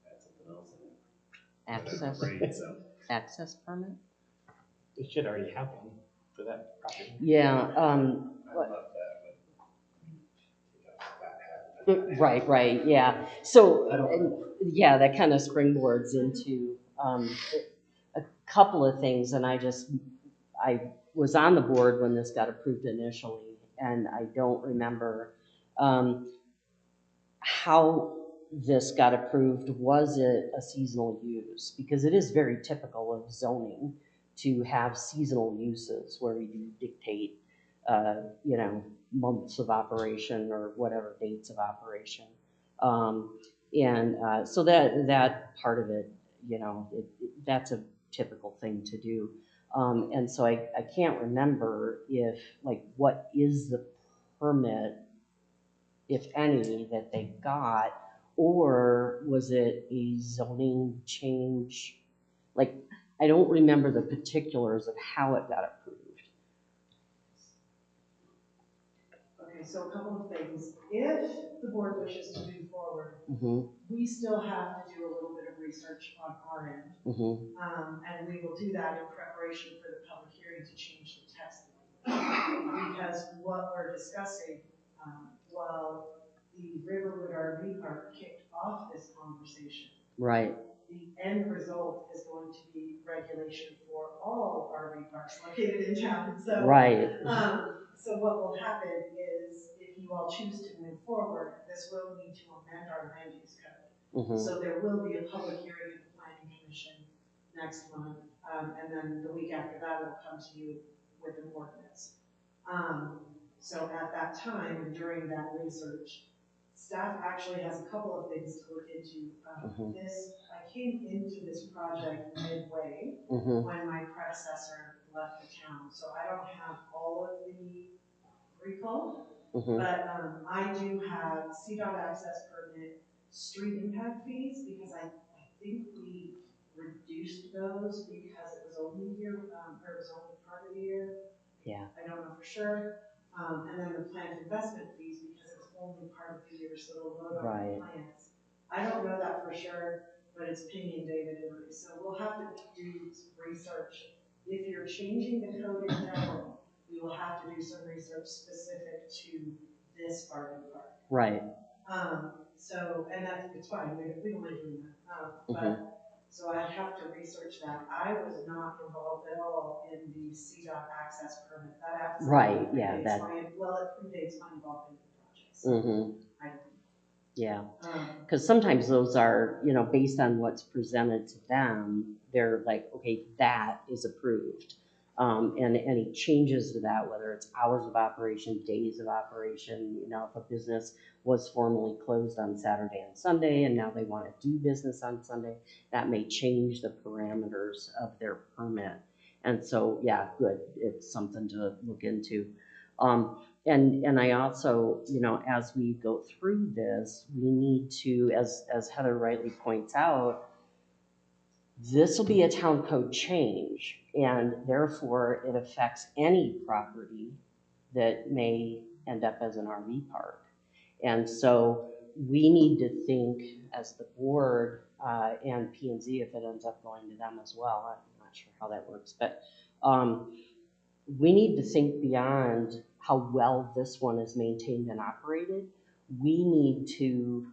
That's something else. Access permit? It should already have one for that property. Yeah. Right, yeah. So, yeah, that kind of springboards into a couple of things, and I was on the board when this got approved initially, and I don't remember how this got approved. Was it a seasonal use? Because it is very typical of zoning to have seasonal uses where you dictate months of operation or whatever dates of operation. So that part of it, that's a typical thing to do. And so I can't remember what is the permit, if any, that they got, or was it a zoning change? I don't remember the particulars of how it got approved. Okay, so a couple of things. If the board wishes to move forward, we still have to do a little bit of research on our end. And we will do that in preparation for the public hearing to change the text. Because what we're discussing, while the Riverwood RV Park kicked off this conversation, right, the end result is going to be regulation for all RV parks located in town. So, right. So what will happen is, if you all choose to move forward, this will need to amend our land use code. So there will be a public hearing at the Planning Commission next month, and then the week after that, it'll come to you with an ordinance. So at that time, and during that research, staff actually has a couple of things to look into. I came into this project midway when my predecessor left the town, so I don't have all of the recall, but I do have CDOT access permit, street impact fees, because I think we reduced those because it was only year, or it was only part of the year. Yeah. I don't know for sure. And then the plant investment fees, because it was only part of the year, so it'll load on the plants. I don't know that for sure, but it's pinging David and Marie. So we'll have to do some research. If you're changing the code in general, we will have to do some research specific to this RV park. Right. So, and it's fine, we don't mind doing that. But so I have to research that. I was not involved at all in the CDOT access permit. That absolutely predates my involvement in the project. So yeah, because sometimes those are, based on what's presented to them, they're like, okay, that is approved. And any changes to that, whether it's hours of operation, days of operation, if a business was formerly closed on Saturday and Sunday and now they want to do business on Sunday, that may change the parameters of their permit. And so, yeah, good, it's something to look into. And I also, as we go through this, we need to, as Heather rightly points out, This will be a town code change, and therefore it affects any property that may end up as an RV park. And so we need to think as the board, and P and Z if it ends up going to them as well. I'm not sure how that works, but we need to think beyond how well this one is maintained and operated. We need to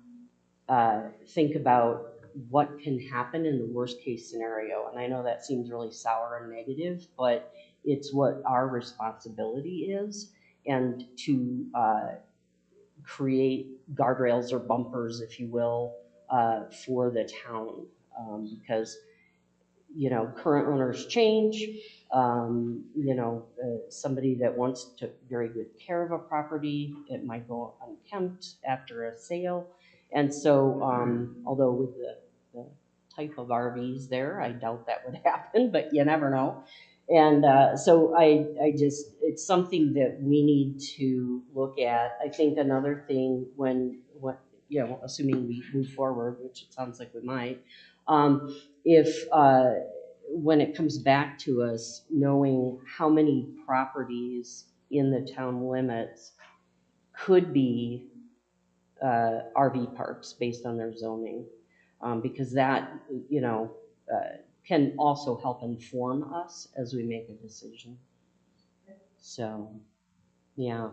think about what can happen in the worst case scenario. And I know that seems really sour and negative, but it's what our responsibility is, and to create guardrails or bumpers, if you will, for the town. Because, you know, current owners change. Somebody that once took very good care of a property, it might go unkempt after a sale. And so, although with the type of RVs there, I doubt that would happen, but you never know. And so I just, it's something that we need to look at. I think another thing when assuming we move forward, which it sounds like we might, if when it comes back to us, knowing how many properties in the town limits could be RV parks based on their zoning, because that, can also help inform us as we make a decision. So, yeah.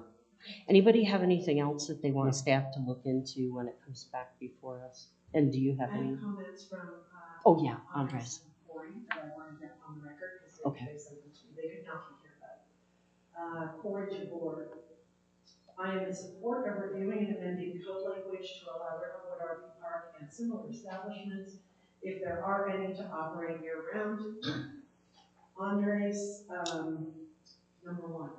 Anybody have anything else that they want staff to look into when it comes back before us? And do you have I any? have comments from, Oh, yeah, Andres. Corey that I want to get on the record because Okay. they said they could not be here, but Corey to board. I am in support of reviewing and amending code language to allow Riverwood RV Park and similar establishments, if there are any, to operate year-round. Andres, number one.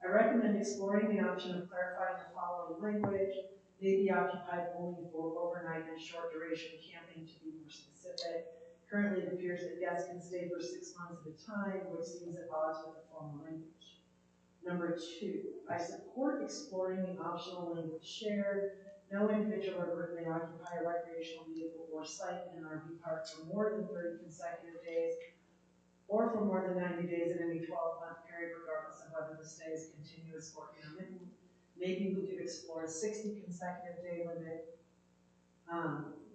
I recommend exploring the option of clarifying the following language: may be occupied only for overnight and short duration camping, to be more specific. Currently, it appears that guests can stay for 6 months at a time, which seems at odds with the formal language. Number two, I support exploring the optional language shared. No individual or group may occupy a recreational vehicle or site in an RV park for more than 30 consecutive days, or for more than 90 days in any 12-month period, regardless of whether the stay is continuous or intermittent. Maybe we could explore a 60 consecutive day limit.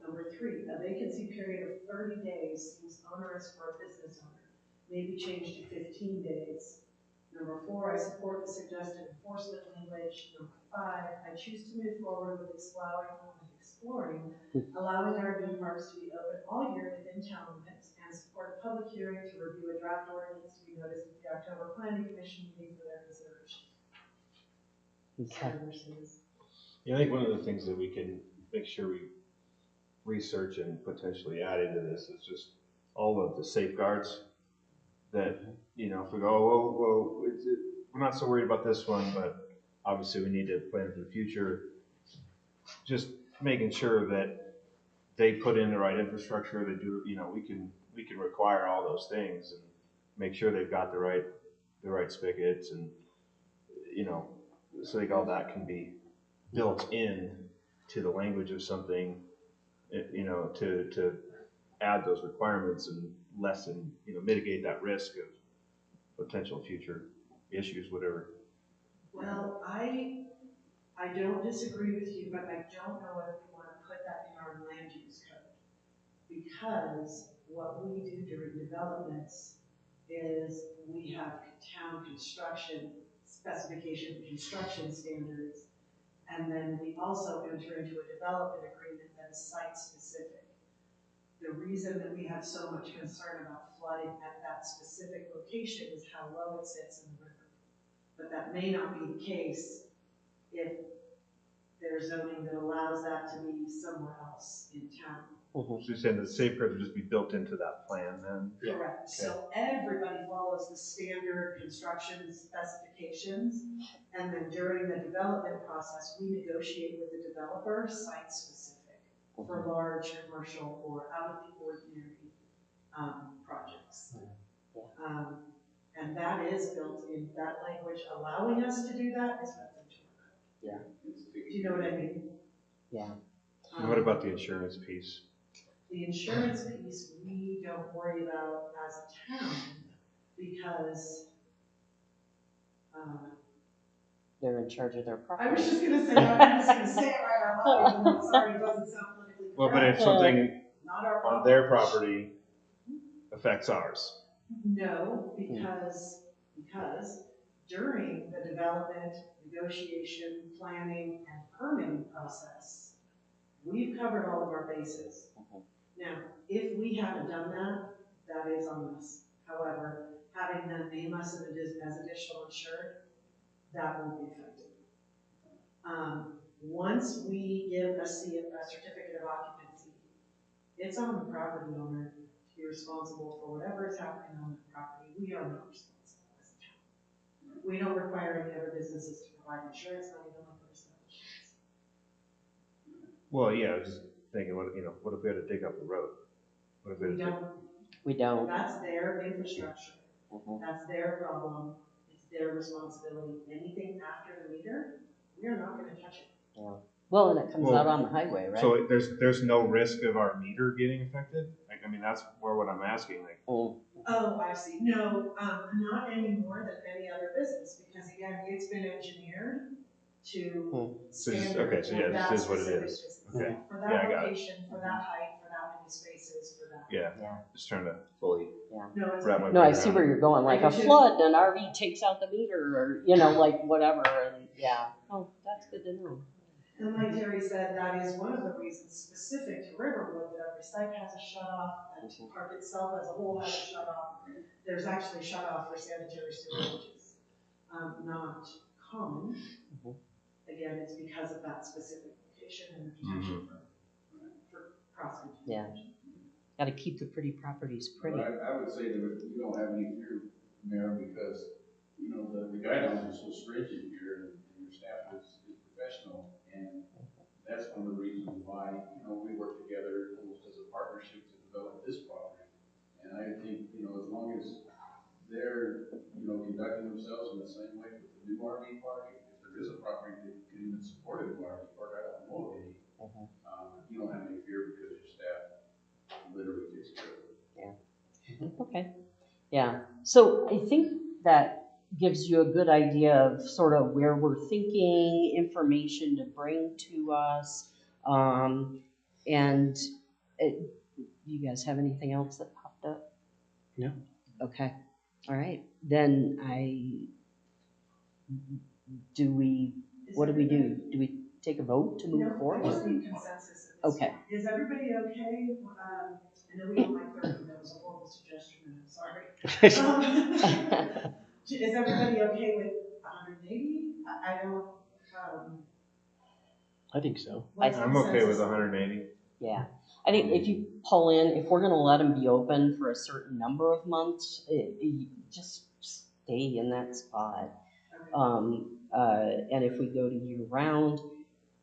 Number three, a vacancy period of 30 days seems onerous for a business owner. Maybe change to 15 days. Number four, I support the suggested enforcement language. Number five, I choose to move forward with exploring allowing RV parks to be open all year within town limits, and support a public hearing to review a draft ordinance to be noticed at the October Planning Commission meeting for their consideration. Okay. Yeah, I think one of the things that we can make sure we research and potentially add into this is just all of the safeguards that, if we go, we're not so worried about this one, but obviously we need to plan for the future. Just making sure that they put in the right infrastructure, they do, we can require all those things and make sure they've got the right spigots, and, so I think all that can be built in to the language of something, to add those requirements and lessen, mitigate that risk of potential future issues, whatever. Well, I don't disagree with you, but I don't know if we want to put that in our land use code, because what we do during developments is we have town construction specification, construction standards, and then we also enter into a development agreement that is site specific. The reason that we have so much concern about flooding at that specific location is how low it sits in the river. But that may not be the case if there's zoning that allows that to be somewhere else in town. So you're saying the safeguards would just be built into that plan then? Correct. Okay. So everybody follows the standard construction specifications, and then during the development process, we negotiate with the developer site specific for large commercial or out of the ordinary projects. And that is built in, that language allowing us to do that is built into our code. Yeah. Do you know what I mean? Yeah. And what about the insurance piece? The insurance piece, we don't worry about as a town because, They're in charge of their property. I was just gonna say, I'm just gonna say it right out loud, even though it sorry doesn't sound politically correct. Well, but if something Not our on problem. their property affects ours. No, because during the development, negotiation, planning, and permitting process, we've covered all of our bases. Now, if we haven't done that, that is on us. However, having them name us as additional insured, that won't be affected. Once we give a certificate of occupancy, it's on the property owner to be responsible for whatever is happening on the property. We are not responsible as a town. We don't require any other businesses to provide insurance, not even like ourselves. Well, yeah, I was just thinking, what if we had to dig up the road? What if we had to We don't. That's their infrastructure. That's their problem. It's their responsibility. Anything after the meter, we are not going to touch it. Yeah. Well, and it comes out on the highway, right? So there's no risk of our meter getting affected? I mean, that's more what I'm asking. Like, oh, I see. No, not any more than any other business, because again, it's been engineered to standard. So yeah, this is what it is. Okay. For that location, for that height, for that many spaces, for that. Yeah. Just trying to fully. Yeah. wrap my No, I brain see around where it. you're going. Like a flood, an RV takes out the meter, or like whatever, and yeah. Oh, that's good to know. And like Terry said, that is one of the reasons specific to Riverwood that every site has a shut off, that the park itself as a whole has a shut off. There's actually shut off for sanitary sewer, which is not common. Again, it's because of that specific location and the potential for crossing. Yeah. Got to keep the pretty properties pretty. I would say that we don't have any fear, Mayor, because the guidelines are so stringent here, and your staff is professional, and that's one of the reasons why we work together almost as a partnership to develop this property. And I think as long as they're conducting themselves in the same way with the new RV park, if there is a property that can even support a new RV park, I don't know of any. You don't have any fear because your staff literally takes care of it. Yeah. Okay. Yeah. So I think that gives you a good idea of sort of where we're thinking, information to bring to us. And you guys have anything else that popped up? No. Okay. All right. Then what do we do? Do we take a vote to move forward? I just need consensus. Okay. Is everybody okay? I know we don't like 30, that was a horrible suggestion, and I'm sorry. Is everybody okay with 180? I don't, I think so. I'm okay with 180. Yeah. I think if you pull in, if we're going to let them be open for a certain number of months, just stay in that spot. And if we go to year round,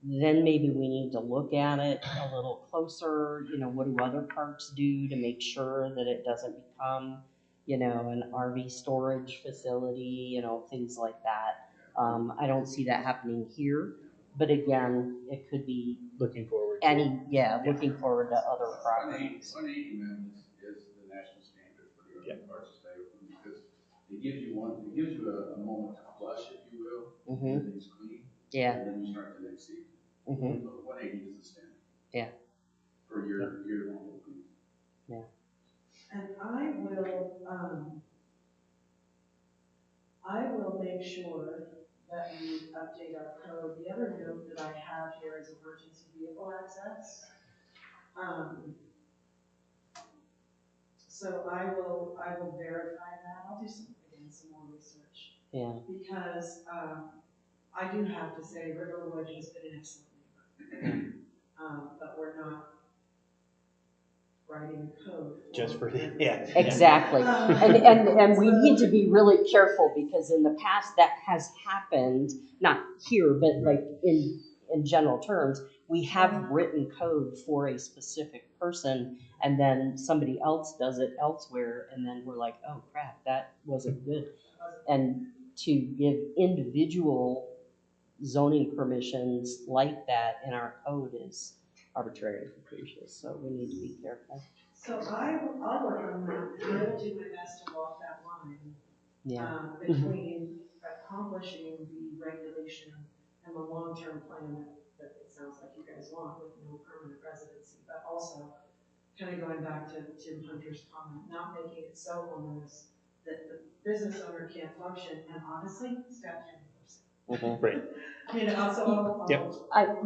then maybe we need to look at it a little closer. What do other parks do to make sure that it doesn't become, an RV storage facility, things like that. I don't see that happening here, but again, it could be Looking forward. Looking forward to other properties. 180 minutes is the national standard for the RV parks to stay open, because it gives you a moment to flush, if you will, get things clean. Yeah. And then you start the next season. So 180 is the standard. Yeah. For year-long opening. Yeah. and I will make sure that we update our code. The other note that I have here is emergency vehicle access. So I will verify that. I'll do some more research. Yeah. Because I do have to say Riverwood has been an excellent neighbor. But we're not writing code Just for Riverwood. Exactly. And we need to be really careful, because in the past that has happened, not here, but like in general terms, we have written code for a specific person, and then somebody else does it elsewhere, and then we're like, oh crap, that wasn't good. And to give individual zoning permissions like that in our code is arbitrary and capricious, so we need to be careful. So I'll work on that, and I will do my best to walk that line Yeah. between accomplishing the regulation and the long-term plan that it sounds like you guys want with no permanent residency, but also kind of going back to Tim Hunter's comment, not making it so onerous that the business owner can't function, and honestly, staff can't enforce it. Right. You know, so Yep.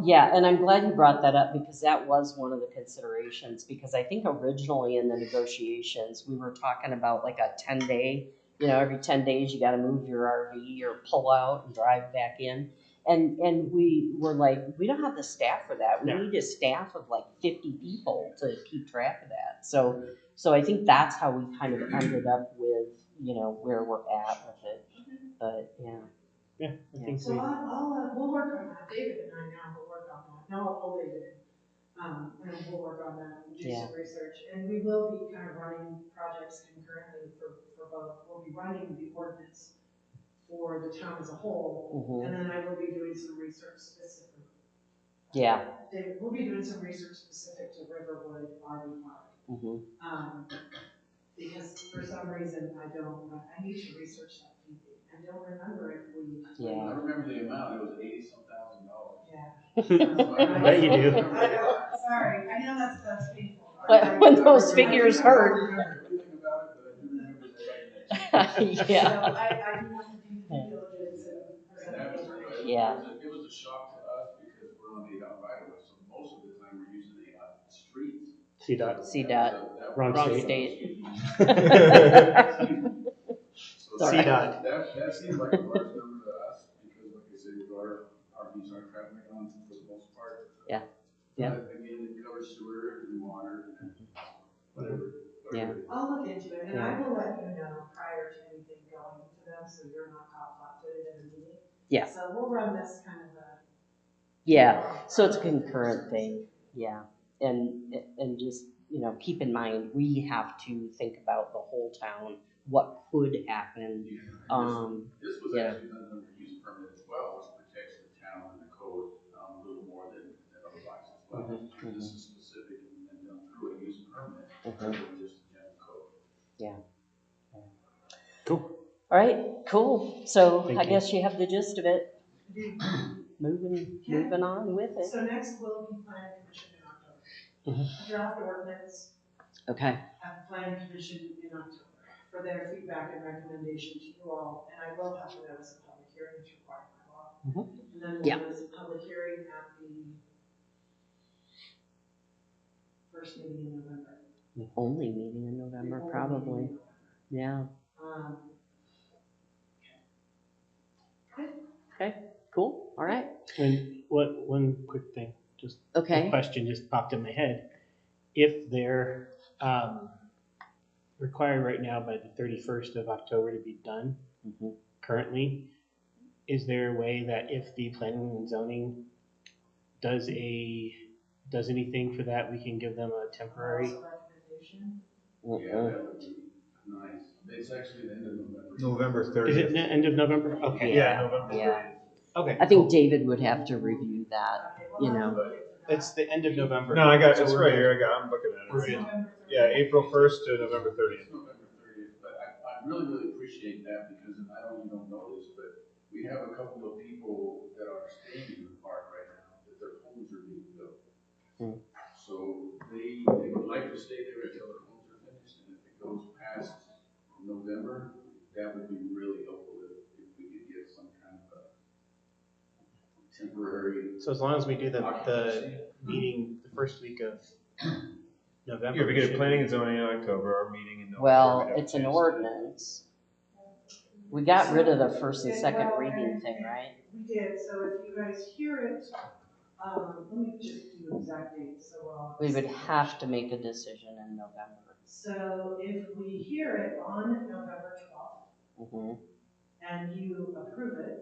Yeah, and I'm glad you brought that up because that was one of the considerations, because I think originally in the negotiations, we were talking about like a 10-day, every 10 days you gotta move your RV or pull out and drive back in. And we were like, we don't have the staff for that. We No. need a staff of like 50 people to keep track of that. So I think that's how we kind of ended up with, where we're at with it. But yeah. Yeah, I think so we'll work on that. David and I now will work on that. Now I'll pull David in. And we'll work on that and do some research. And we will be kind of running projects concurrently for both. We'll be running the ordinance for the town as a whole, and then I will be doing some research specific. Yeah. David, we'll be doing some research specific to Riverwood RV Park. Because for some reason I need to research that fee. I don't remember if we. I remember the amount, it was $80-some thousand. Yeah. I bet you do. I know, sorry, I know that's painful. But when those figures hurt. Everything about it, but I do remember that like next. Yeah. So I do have to do due diligence and That was, it was a shock to us because we're on ADOT right away, so most of the time we're using ADOT streets. CDOT. Wrong state. So CDOT. that seems like a large number to us because, like I said, our RVs aren't traveling on for the most part. Yeah. Yeah. But again, it covers sewer and water and whatever. Yeah. I'll look into it, and I will let you know prior to anything going to them, so you're not caught flat-footed in a meeting. Yeah. So we'll run this kind of a. Yeah, so it's a concurrent thing, yeah. And just, keep in mind, we have to think about the whole town, what could happen. This was Yeah. actually done under use permit as well, which protects the town and the code a little more than otherwise as well. This is specific and done through a use permit rather than just the general code. Yeah. Cool. All right, cool. So Thank I you. guess you have the gist of it. Moving on with it. So next will be planning commission in October. A draft ordinance Okay. at the planning commission in October for their feedback and recommendation to you all, and I will have to notice a public hearing as required by law. And then we'll notice a public hearing at the first meeting in November. The only meeting in November, probably. Yeah. Okay, cool. All right. And one quick thing, just Okay. a question just popped in my head. If they're required right now by the 31st of October to be done currently, is there a way that if the planning and zoning does anything for that, we can give them a temporary? Yeah, that would be nice. It's actually the end of November. November 30th. Is it the end of November? Okay. Yeah, November 30th. Yeah. Okay. I think David would have to review that, It's the end of November. No, I got it's right here. I'm looking at We're it. good. Yeah, April 1st to November 30th. It's November 30th, but I really appreciate that because you don't know this, but we have a couple of people that are staying in the park right now that their homes are being built. So they would like to stay there until their homes are finished, and if it goes past November, that would be really helpful if we could get some kind of a temporary. So as long as we do the meeting the first week of November. Yeah, we get planning and zoning in October, our meeting in November. Well, it's an ordinance. We got rid of the first and second reading thing, right? We did, so if you guys hear it, let me just do exact dates, so we're all. We would have to make a decision in November. So if we hear it on November 12th, and you approve it,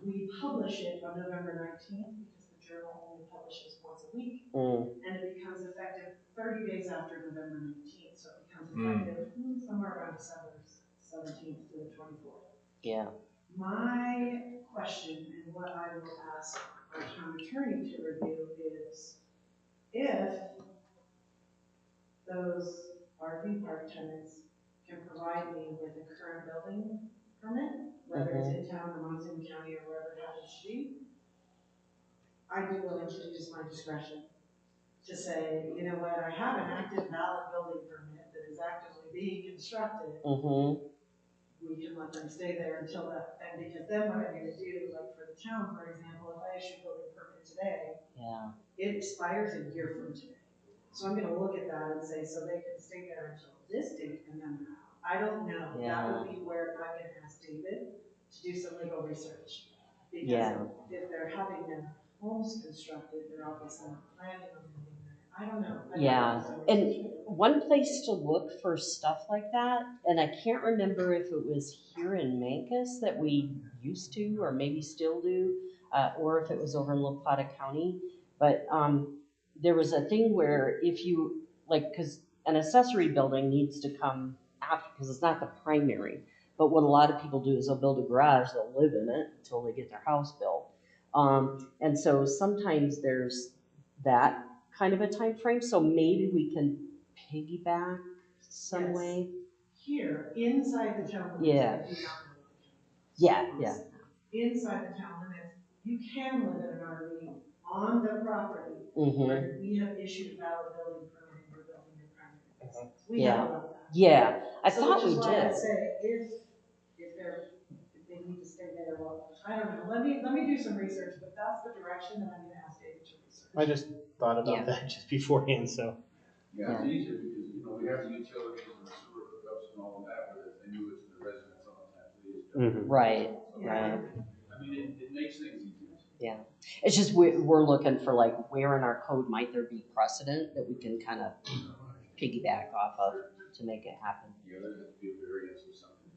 we publish it on November 19th, because the journal only publishes once a week, and it becomes effective 30 days after November 19th, so it becomes effective somewhere around December 17th to the 24th. Yeah. My question, and what I will ask our town attorney to review, is if those RV park tenants can provide me with a current building permit, whether it's in town or Montezuma County or wherever it happens to be, I'd be willing to use my discretion to say, you know what, I have an active valid building permit that is actively being constructed. We can let them stay there until that, and because then what I'm gonna do, like for the town, for example, if I issue a building permit today, it expires a year from today. So I'm gonna look at that and say, so they can stay there until this date and then they're out. I don't know. That would be where I'm gonna ask David to do some legal research. Because if they're having their homes constructed, they're obviously not planning on living there. I don't know. And one place to look for stuff like that, and I can't remember if it was here in Mancos that we used to, or maybe still do, or if it was over in La Plata County, but there was a thing where if you, like, because an accessory building needs to come after, because it's not the primary, but what a lot of people do is they'll build a garage, they'll live in it until they get their house built. And so sometimes there's that kind of a time frame, so maybe we can piggyback some way. Here, inside the town limits. Inside the town limits, you can live in an RV on the property where we have issued a valid building permit and we're building your primary residence. We have allowed that. I thought we Which is why I did. say, if they need to stay there, well, I don't know, let me do some research, but that's the direction that I'm gonna ask David to research. I just thought about that just beforehand, so. Yeah, it's easier because, you know, we have the utilities and the sewer hookups and all of that, but if they move it to the residence, sometimes it is. Right. I mean, it makes things easier. Yeah, it's just we're looking for like where in our code might there be precedent that we can kind of piggyback off of to make it happen. Yeah, there has to be a variance or something.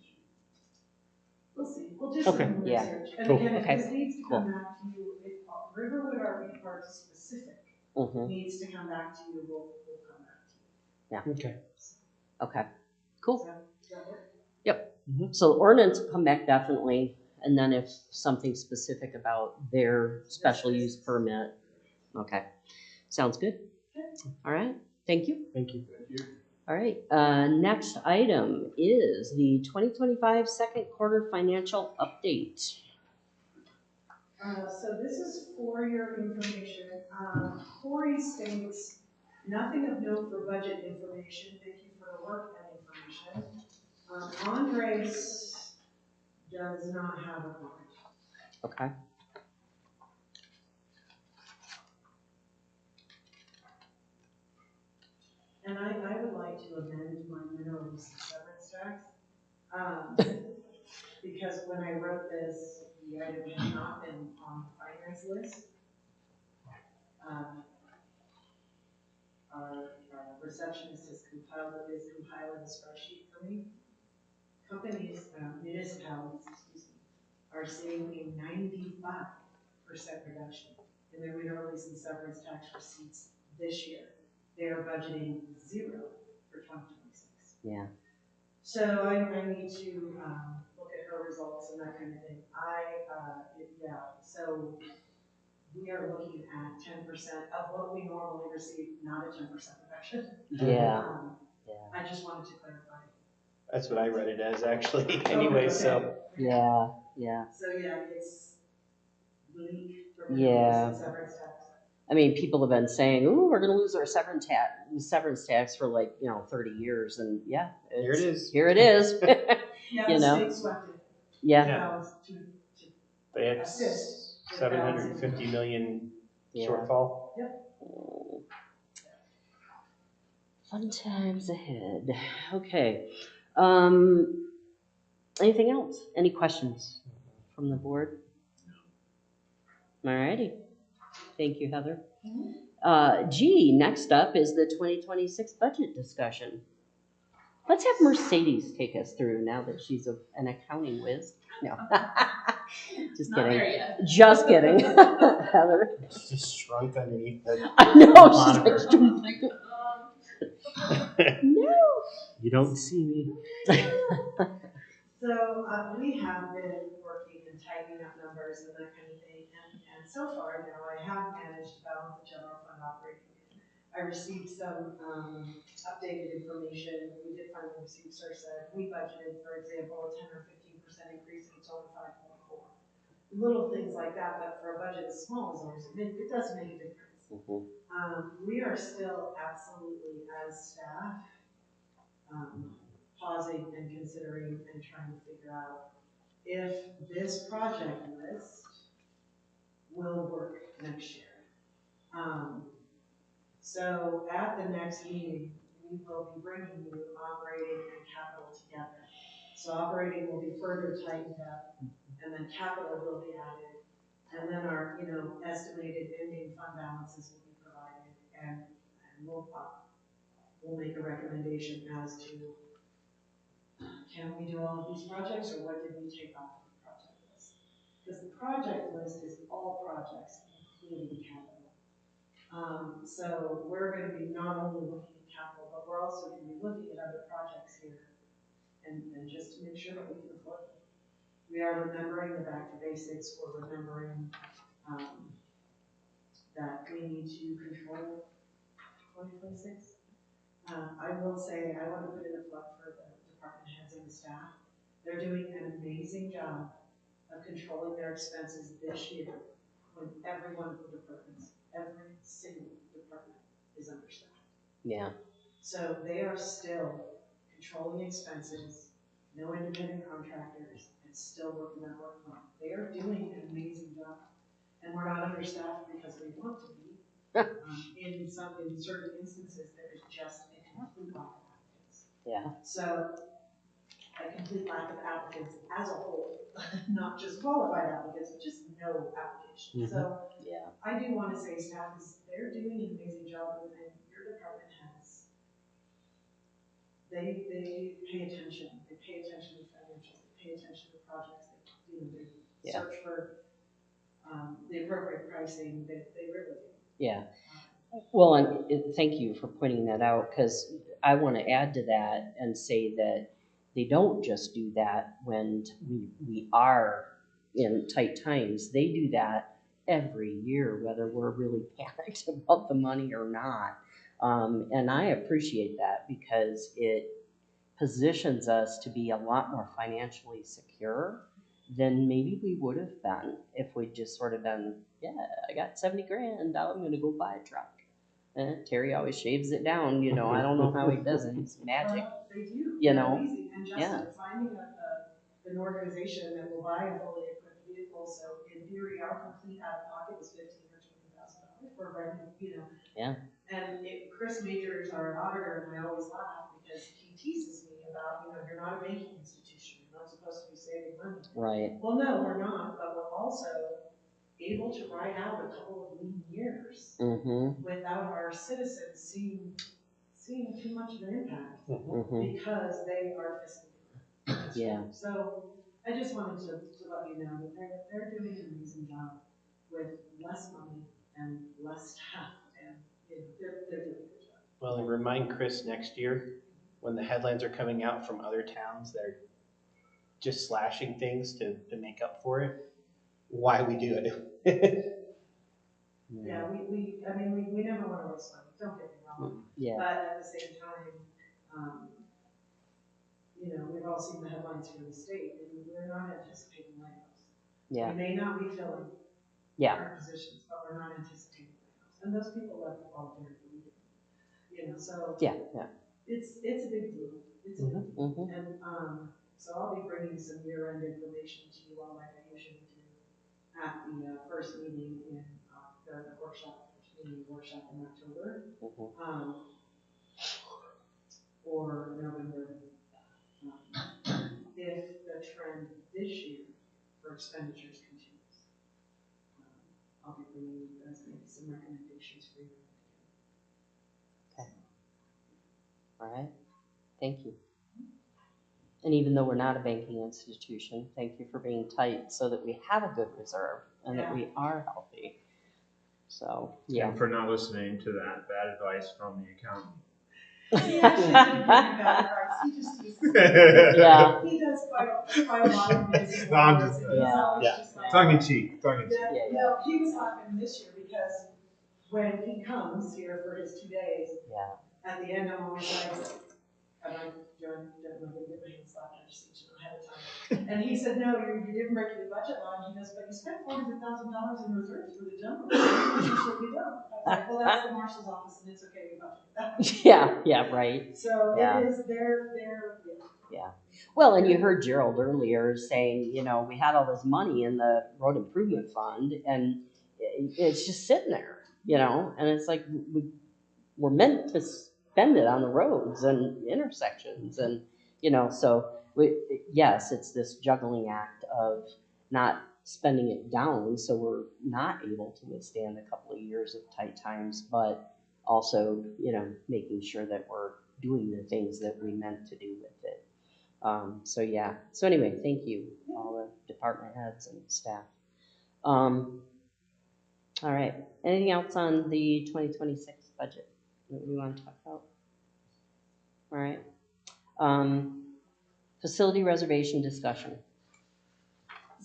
We'll see, we'll do some research. And again, if this needs to come back to you, if Riverwood RV Park specific needs to come back to you, we'll come back to you. Okay, cool. Does that work? Yep. So ordinance will come back definitely, and then if something specific about their special use permit. Okay, sounds good. All right, thank you. Thank you. All right, next item is the 2025 second quarter financial update. So this is for your information. Corey states, nothing of note for budget information. Thank you for the work and information. Andres does not have a report. Okay. And I would like to amend my mineral use and severance tax. Because when I wrote this, the item had not been on the finance list. Our receptionist is compiling a spreadsheet for me. Companies, municipalities, are seeing a 95% reduction in their mineral lease and severance tax receipts this year. They are budgeting 0 for 2026. Yeah. So I need to look at her results and that kind of thing. So we are looking at 10% of what we normally receive, not a 10% reduction. I just wanted to clarify. That's what I read it as actually anyway, so. Yeah. So it's bleak for severance tax. I mean, people have been saying, "Ooh, we're going to lose our severance tax for 30 years," and here it is. Yeah, you the know. state swept it. Yeah. They had 750 million shortfall. Yep. Fun times ahead. Okay. Anything else? Any questions from the board? All righty. Thank you, Heather. G, next up is the 2026 budget discussion. Let's have Mercedes take us through now that she's an accounting whiz. No. Just Not kidding. there yet. Just kidding. Heather. It's just shrunk underneath the I know. monitor. She's like, no. You don't see me. So we have been working and tightening up numbers and that kind of thing, and so far now I have managed to balance the general fund operating I received some updated information. We did finally receive said we budgeted, for example, a 10 or 15% increase, and it's only 5.4. Little things like that, but for a budget as small as ours, it does make a difference. We are still absolutely, as staff, pausing and considering and trying to figure out if this project list will work next year. So at the next meeting, we will be bringing you operating and capital together. So operating will be further tightened up, and then capital will be added, and then our, estimated ending fund balances will be provided, and we'll make a recommendation as to can we do all of these projects, or what did we take off of the project list? Because the project list is all projects, including capital. So we're going to be not only looking at capital, but we're also going to be looking at other projects here, and just to make sure that we can afford them. We are remembering the back to basics. We're remembering that we need to control 2026. I will say, I want to put in a plug for the department heads and the staff. They're doing an amazing job of controlling their expenses this year when every one of the departments, every single department is understaffed. Yeah. So they are still controlling expenses, no independent contractors, and still working their workload. They are doing an amazing job. And we're not understaffed because we want to be. In certain instances, there is just a complete lack of applicants. Yeah. So a complete lack of applicants as a whole, not just qualified applicants, but just no applications. So yeah. I do want to say staff they're doing an amazing job, and your department has, they pay attention. They pay attention to financials. They pay attention to projects. They search for the appropriate pricing. They really do. Yeah. Well, and thank you for pointing that out, because I want to add to that and say that they don't just do that when we are in tight times. They do that every year, whether we're really panicked about the money or not. And I appreciate that because it positions us to be a lot more financially secure than maybe we would have been if we'd just sort of been, yeah, I got 70 grand, now I'm going to go buy a truck. Terry always shaves it down, I don't know how he does it, it's magic. They do. You know? Amazing. And just finding an organization that will buy a fully equipped vehicle, so in theory, our complete out of pocket is $15,000 or $20,000 for renting, Yeah. And Chris Major is our auditor, and I always laugh because he teases me about, you're not a banking institution, you're not supposed to be saving money. Right. Well, no, we're not, but we're also able to ride out a couple of lean years without our citizens seeing too much of an impact because they are fiscally. Yeah. So I just wanted to let you know that they're doing an amazing job with less money and less staff, and they're doing a good job. Well, and remind Chris next year when the headlines are coming out from other towns that are just slashing things to make up for it, why we do it. Yeah, we never want to waste money, don't get me wrong. Yeah. But at the same time, we've all seen the headlines from the state, and we're not anticipating layoffs. Yeah. We may not be filling current positions, but we're not anticipating layoffs. And those people left the voluntary leaving. So it's a big deal. It's a big deal. And so I'll be bringing some year-end information to you all like I usually do at the first meeting in the workshop in October, or November. If the trend this year for expenditures continues, I'll be bringing you guys maybe some recommendations for you. Okay. All right. Thank you. And even though we're not a banking institution, thank you for being tight so that we have a good reserve and that we are healthy. So, yeah. And for not listening to that bad advice from the accountant. He actually didn't give me bad advice. He just uses Yeah. He does quite a lot of business. No, I'm just Tongue in cheek. Tongue in cheek. No, he was laughing this year because when he comes here for his 2 days, Yeah. at the end, I'm always like, am I doing, am I gonna get my hands slapped? I just need to know ahead of time. And he said, no, you didn't break any budget line. He goes, but you spent $400,000 in reserves for the general. I said, you don't. I was like, well, that's the marshal's office and it's okay, we budgeted that. Yeah, right. So Yeah. it is, they're, Yeah. Well, and you heard Gerald earlier saying, you know, we had all this money in the road improvement fund and it's just sitting there, you know, and it's like we're meant to spend it on the roads and intersections and, you know, so yes, it's this juggling act of not spending it down so we're not able to withstand a couple of years of tight times, but also, you know, making sure that we're doing the things that we meant to do with it. So yeah. So anyway, thank you, all the department heads and staff. All right. Anything else on the 2026 budget that we want to talk about? All right. Facility reservation discussion.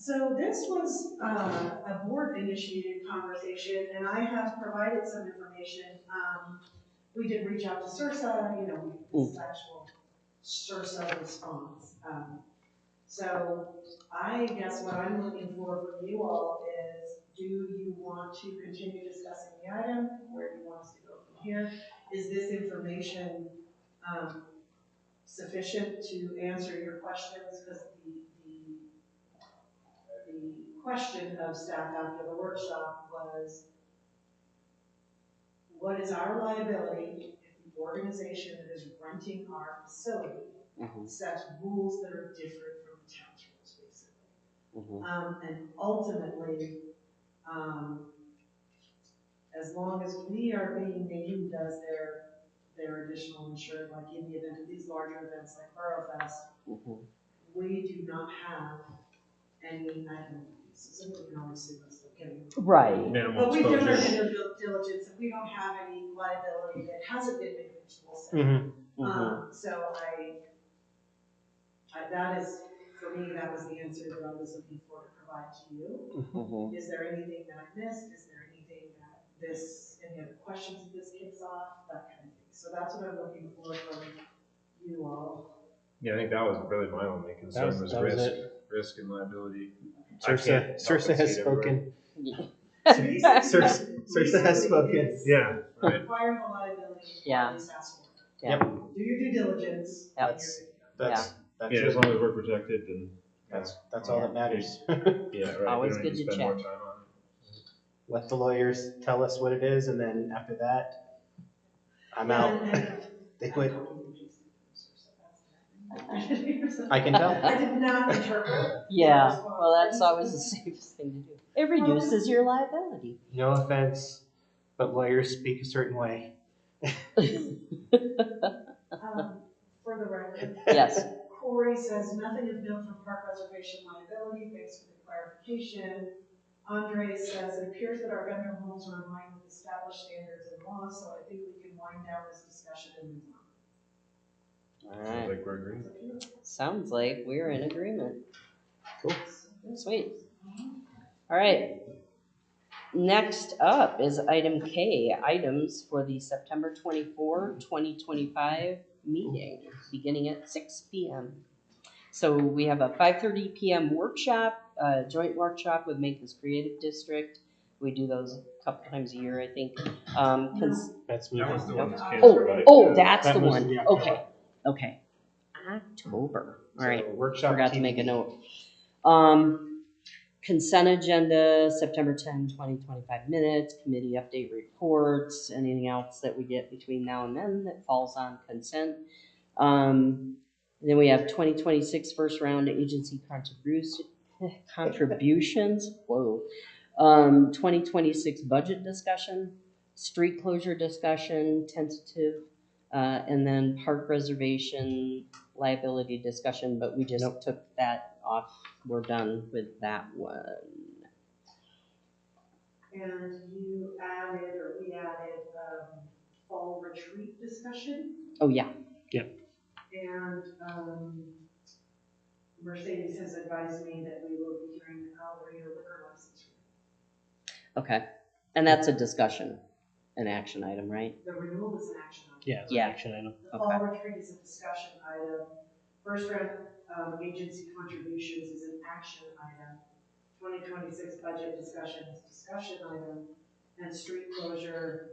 so this was a board-initiated conversation, and I have provided some information. We did reach out to CIRSA, you know, this is actual CIRSA response. So I guess what I'm looking for from you all is, do you want to continue discussing the item? Where do you want us to go from here? Is this information sufficient to answer your questions? Because the question of staff after the workshop was, what is our liability if the organization that is renting our facility sets rules that are different from the town's rules, basically? And ultimately, as long as we are being named as their additional insured, like in the event of these larger events like BoroughFest, we do not have any, I don't know, somebody can always sue us, don't get me wrong. Right. But we've done our due diligence and we don't have any liability that hasn't been managed, we'll say. So that is, for me, that was the answer that I was looking for to provide to you. Is there anything that I missed? Is there anything that any other questions that this kicks off? That kind of thing. So that's what I'm looking for from you all. Yeah, I think that was really my only concern was risk and liability. CIRSA has spoken. CIRSA has spoken. Yeah. Right. Require the liability. Yeah. Yep. Do your due diligence. That's yeah, as long as we're protected, then that's all that matters. Yeah, right. Always we don't good need to spend check. more time on it. Let the lawyers tell us what it is, and then after that, I'm out. They quit. I can tell. I did not interpret. Yeah, well, that's always the safest thing to do. It reduces your liability. No offense, but lawyers speak a certain way. For the record. Yes. Corey says nothing of note from park reservation liability. Thanks for the clarification. Andre says it appears that our vendor rules are in line with established standards and laws, so I think we can wind down this discussion and move on. All right. Sounds like we're agreeing. Sounds like we're in agreement. Cool. Sweet. All right. Next up is item K, items for the September 24, 2025 meeting, beginning at 6 p.m. So we have a 5:30 p.m. workshop, joint workshop with Memphis Creative District. We do those a couple times a year, I think. That's That was the one that's Oh, canceled, right? that's That the was one. the Okay. October. All right. So workshop Forgot to TBD. make a note. Consent agenda, September 10, 2025 minutes, committee update reports, anything else that we get between now and then that falls on consent. Then we have 2026 first round agency contributions. Whoa. 2026 budget discussion, street closure discussion, tentative, and then park reservation liability discussion, but we just took that off. We're done with that one. And you added, or we added, fall retreat discussion. Oh, yeah. Yep. And Mercedes has advised me that we will be hearing the Alvarado liquor license. Okay. And that's a discussion. an action item, right? The renewal is an action item. Yeah, it's an Yeah. action item. The fall retreat is a discussion item. First round of agency contributions is an action item. 2026 budget discussion is discussion item. And street closure,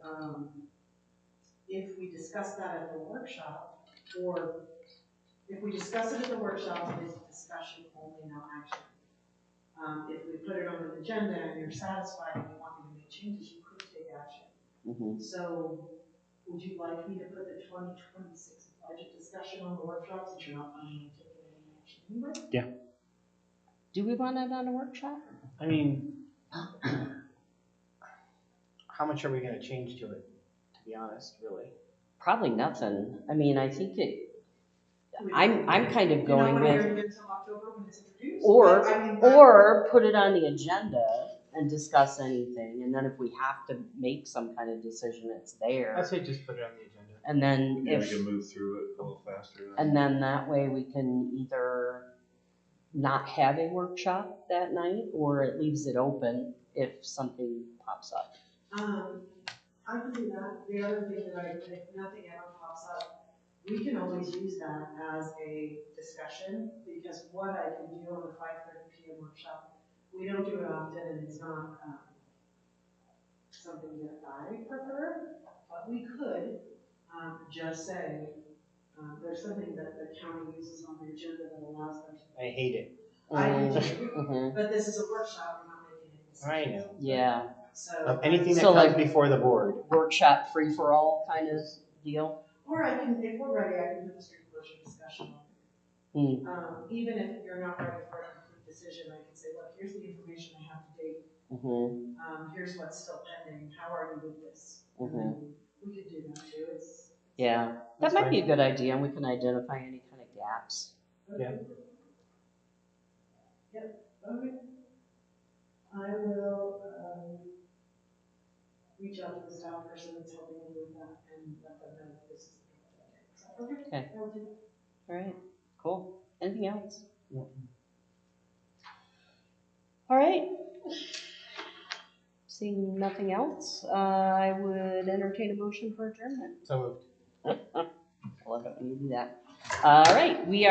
if we discuss that at the workshop, or if we discuss it at the workshop, it is discussion only, no action. If we put it on an agenda and you're satisfied and you want me to make changes, you could take action. Mm-hmm. So would you like me to put the 2026 budget discussion on the workshop since you're not planning on taking any action anyway? Yeah. Do we want it on a workshop? I mean, how much are we gonna change to it, to be honest, really? Probably nothing. I mean, I think I'm kind of going You don't want to with, hear it until October when it's introduced? or, But, I mean, or put it on the agenda and discuss anything, and then if we have to make some kind of decision, it's there. I'd say just put it on the agenda. And then Yeah, we if, can move through it a little faster. and then that way we can either not have a workshop that night, or it leaves it open if something pops up. I can do that. The other thing that if nothing ever pops up, we can always use that as a discussion, because what I can do on the 5:30 PM workshop, we don't do it often, and it's not something that I prefer, but we could just say, there's something that the county uses on the agenda that allows them to. I hate it. I do too, Mhm. but this is a workshop, we're not making any decisions. I know. Yeah, So. Anything that So, comes like- before the board. workshop free-for-all kind of deal. Or I can, if we're ready, I can do the street closure discussion. Even if you're not ready for a complete decision, I can say, look, here's the information I have to date. Mm-hmm. Here's what's still pending. How are you with this? Mhm. We could do that too. Yeah, that That's might be a fine. good idea, and we can identify any kind of gaps. Yeah. Yep, okay. I will, reach out to the staff person that's helping me with that and let them know that this is the. Okay. Okay. I'll do that. All right, cool. Anything else? No. All right. Seeing nothing else, I would entertain a motion for adjournment. So moved. I'll let you do that. All right, we are.